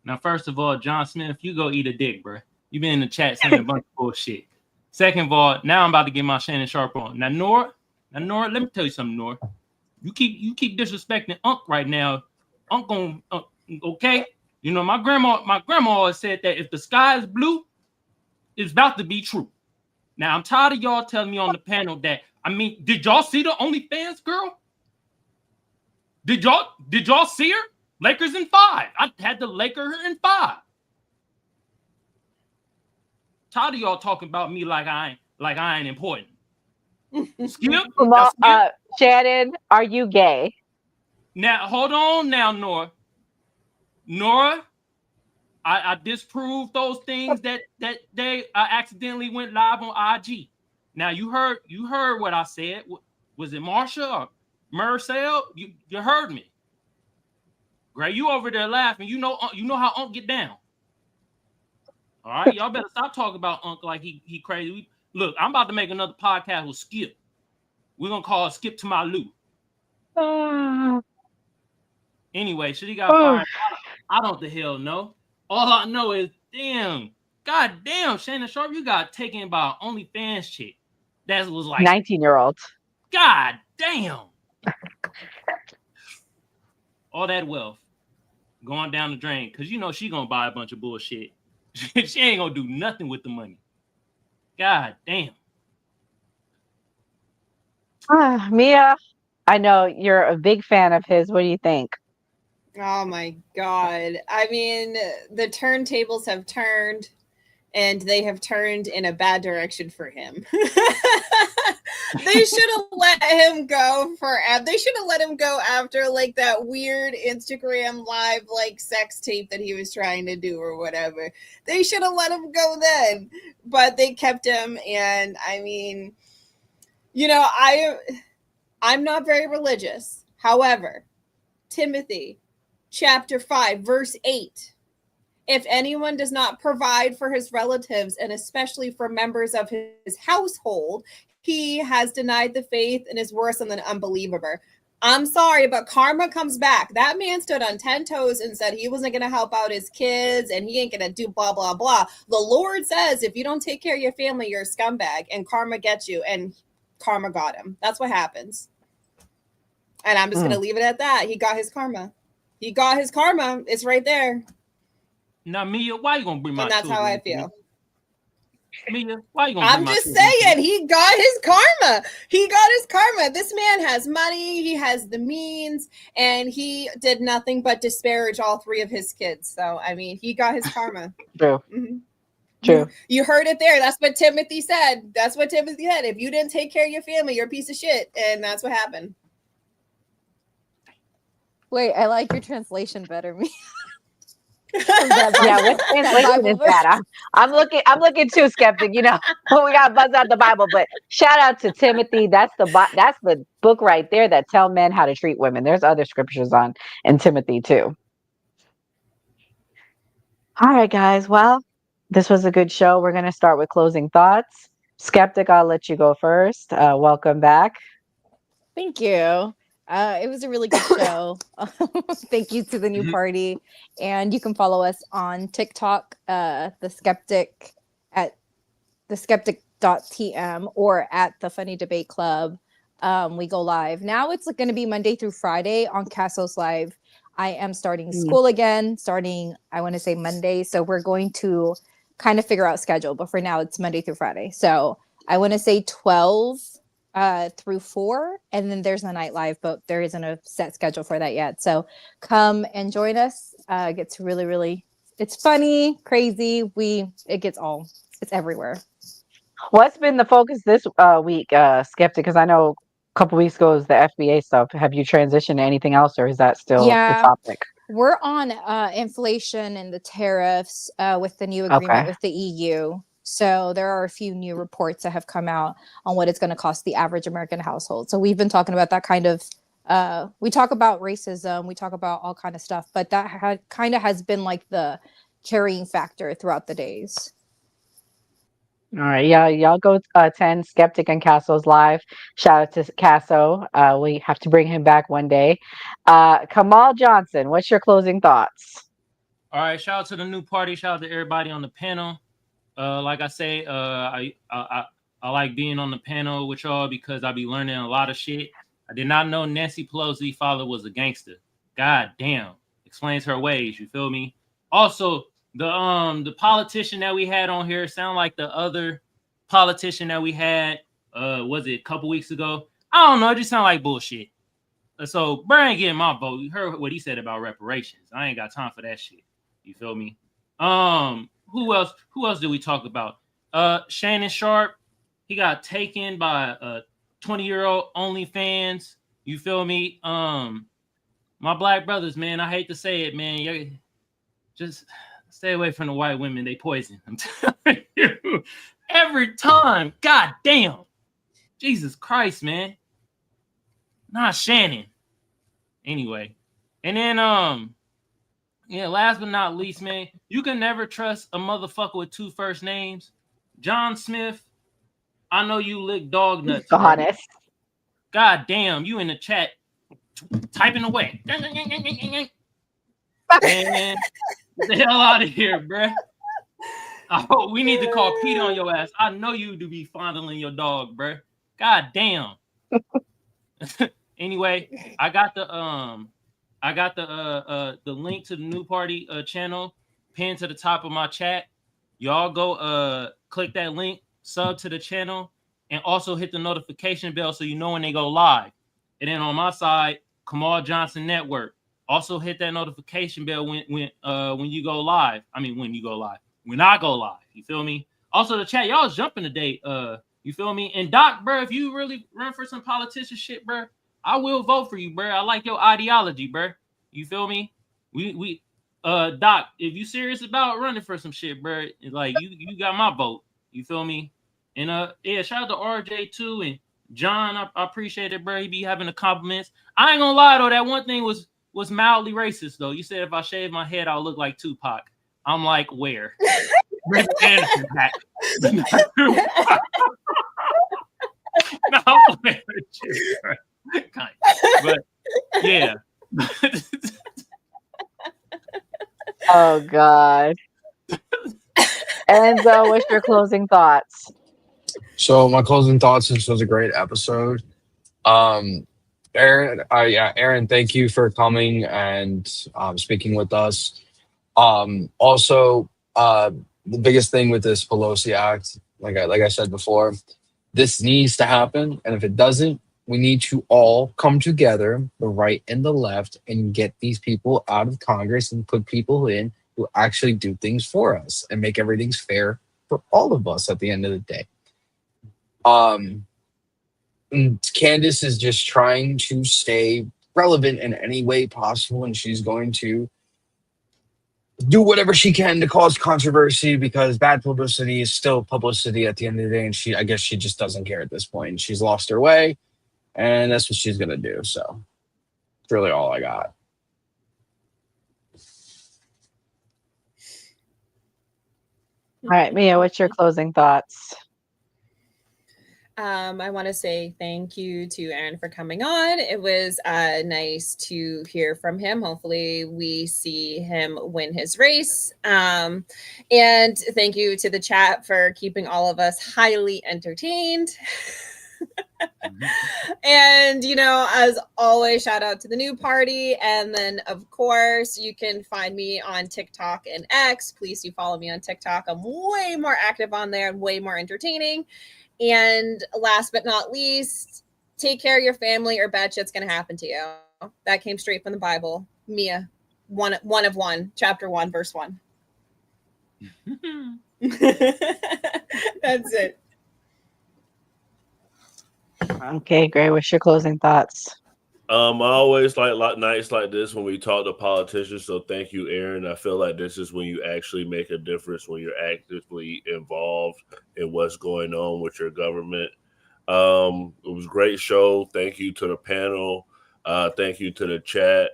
Now, first of all, John Smith, you go eat a dick, bro. You've been in the chat saying a bunch of bullshit. Second of all, now I'm about to get my Shannon Sharp on. Now, Nora, let me tell you something, Nora. You keep disrespecting Unc right now. Unc on okay. My grandma always said that if the sky is blue, it's about to be true. Now I'm tired of y'all telling me on the panel that, did y'all see the OnlyFans girl? Did y'all see her? Lakers in 5. I had the Lakers in 5. Tired of y'all talking about me like I ain't important. Skip, Kamal, Shannon, are you gay? Now hold on, now Nora. I disproved those things that they accidentally went live on IG. Now you heard what I said. Was it Marsha or Marcel? You heard me. Gray, you over there laughing. You know how Unc get down. All right, y'all better stop talking about Unc like he crazy. Look, I'm about to make another podcast with Skip. We're gonna call it Skip to my Lou. Anyway, should he got fired? I don't the hell know. All I know is, God damn, Shannon Sharp, you got taken by an OnlyFans chick. That was like 19-year-old. God damn. All that wealth going down the drain because she gonna buy a bunch of bullshit. She ain't gonna do nothing with the money. God damn. Mia, I know you're a big fan of his. What do you think? Oh my God. I mean, the turntables have turned, and they have turned in a bad direction for him. They should have let him go they should have let him go after like that weird Instagram live like sex tape that he was trying to do or whatever. They should have let him go then, but they kept him. And I mean, I'm not very religious. However, Timothy chapter 5 verse 8. If anyone does not provide for his relatives and especially for members of his household, he has denied the faith and is worse than an unbeliever. I'm sorry, but karma comes back. That man stood on 10 toes and said he wasn't going to help out his kids and he ain't going to do blah, blah, blah. The Lord says if you don't take care of your family, you're a scumbag, and karma gets you, and karma got him. That's what happens. And I'm just going to leave it at that. He got his karma. He got his karma. It's right there. Now, Mia, why you going to bring my And that's how I feel. Mia, why you gonna I'm just saying, he got his karma. He got his karma. This man has money. He has the means, and he did nothing but disparage all three of his kids. So, I mean, he got his karma. True. Mm-hmm. True. You heard it there. That's what Timothy said. That's what Timothy said. If you didn't take care of your family, you're a piece of shit. And that's what happened. Wait, I like your translation better, me. Yeah, what translation is that? I'm looking too, skeptic. You know, we got buzz out the Bible, but shout out to Timothy. That's the book right there that tell men how to treat women. There's other scriptures in Timothy too. All right, guys. Well, this was a good show. We're gonna start with closing thoughts. Skeptic, I'll let you go first. Welcome back. Thank you. It was a really good show. Thank you to the new party. And you can follow us on TikTok, the skeptic at theskeptic.tm or at the Funny Debate Club. We go live. Now it's going to be Monday through Friday on Cassos Live. I am starting school again, I want to say Monday. So we're going to kind of figure out schedule. But for now, it's Monday through Friday. So I want to say 12 through 4, and then there's a night live, but there isn't a set schedule for that yet. So come and join us. It gets really, it's funny, crazy. It's everywhere. What's been the focus this week, Skeptic? Because I know a couple weeks ago was the FBA stuff. Have you transitioned to anything else, or is that still the topic? We're on inflation and the tariffs with the new agreement with the EU. So there are a few new reports that have come out on what it's going to cost the average American household. So we've been talking about that kind of, we talk about racism, we talk about all kind of stuff, but that kind of has been like the carrying factor throughout the days. All right, y'all go attend Skeptic and Casso's live. Shout out to Casso. We have to bring him back one day. Kamal Johnson, what's your closing thoughts? All right, shout out to the new party. Shout out to everybody on the panel. Like I say, I like being on the panel with y'all because I be learning a lot of shit. I did not know Nancy Pelosi's father was a gangster. God damn, explains her ways. You feel me? Also, the politician that we had on here sound like the other politician that we had. Was it a couple weeks ago? I don't know. It just sound like bullshit. So Brian getting my vote. You heard what he said about reparations. I ain't got time for that shit. You feel me? Who else did we talk about? Shannon Sharp, he got taken by a 20-year-old OnlyFans. You feel me? My black brothers, man, I hate to say it, man. You just stay away from the white women. They poison. I'm telling you. Every time. God damn. Jesus Christ, man. Not Shannon. Anyway. And then yeah, last but not least, man, you can never trust a motherfucker with 2 first names. John Smith, I know you lick dog nuts. Honest. God damn, you in the chat typing away. Man, get the hell out of here, bruh. We need to call Peter on your ass. I know you do be fondling your dog, bruh. God damn. Anyway, I got the link to the new party channel pinned to the top of my chat. Y'all go click that link, sub to the channel, and also hit the notification bell so you know when they go live. And then on my side, Kamal Johnson Network. Also hit that notification bell when you go live. I mean when you go live. When I go live. You feel me? Also the chat, y'all jumping today. You feel me? And Doc, bro, if you really run for some politician shit, bro, I will vote for you, bro. I like your ideology, bro. You feel me? We Doc, if you serious about running for some shit, bro, like you got my vote. You feel me? And yeah, shout out to RJ too and John. I appreciate it, bro. He be having the compliments. I ain't gonna lie though, that one thing was mildly racist though. You said if I shave my head, I'll look like Tupac. I'm like, where? Bring Anderson back. No, I'm playing with you, bro. But Yeah. Oh God. Enzo, what's your closing thoughts? So my closing thoughts. This was a great episode. Um, Aaron, yeah, Aaron, thank you for coming and speaking with us. Also, the biggest thing with this Pelosi Act, like I said before, this needs to happen, and if it doesn't, we need to all come together, the right and the left, and get these people out of Congress and put people in who actually do things for us and make everything fair for all of us at the end of the day. And Candace is just trying to stay relevant in any way possible, and she's going to do whatever she can to cause controversy because bad publicity is still publicity at the end of the day. And I guess she just doesn't care at this point. She's lost her way, and that's what she's gonna do. So, that's really all I got. All right, Mia, what's your closing thoughts? I want to say thank you to Aaron for coming on. It was nice to hear from him. Hopefully, we see him win his race. And thank you to the chat for keeping all of us highly entertained. And, as always, shout out to the new party. And then, of course, you can find me on TikTok and X. Please do follow me on TikTok. I'm way more active on there and way more entertaining. And last but not least, take care of your family or bad shit's going to happen to you. That came straight from the Bible. Mia, one of one, chapter 1, verse 1. That's it. Okay, great. What's your closing thoughts? I always like nights like this when we talk to politicians. So thank you, Aaron. I feel like this is when you actually make a difference, when you're actively involved in what's going on with your government. It was a great show. Thank you to the panel. Thank you to the chat.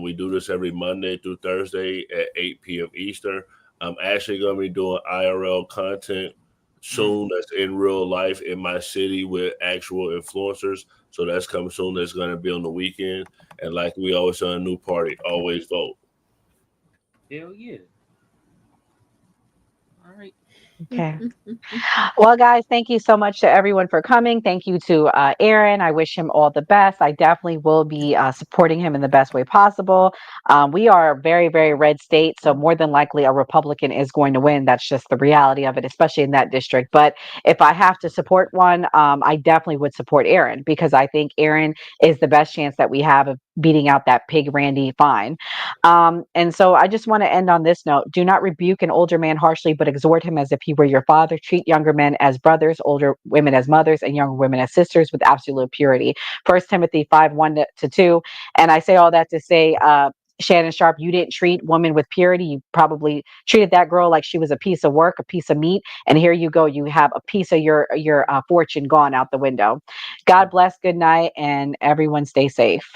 We do this every Monday through Thursday at 8 p.m. Eastern. I'm actually going to be doing IRL content soon that's in real life in my city with actual influencers. So that's coming soon. That's going to be on the weekend. And like we always say on a new party, always vote. Hell yeah. All right. Okay. Well, guys, thank you so much to everyone for coming. Thank you to Aaron. I wish him all the best. I definitely will be supporting him in the best way possible. We are a very, very red state, so more than likely a Republican is going to win. That's just the reality of it, especially in that district. But if I have to support one, I definitely would support Aaron because I think Aaron is the best chance that we have of beating out that pig Randy Fine. And so I just want to end on this note. Do not rebuke an older man harshly, but exhort him as if he were your father. Treat younger men as brothers, older women as mothers, and younger women as sisters with absolute purity. 1 Timothy 5:1-2. And I say all that to say, Shannon Sharp, you didn't treat women with purity. You probably treated that girl like she was a piece of work, a piece of meat. And here you go. You have a piece of your fortune gone out the window. God bless. Good night. And everyone stay safe.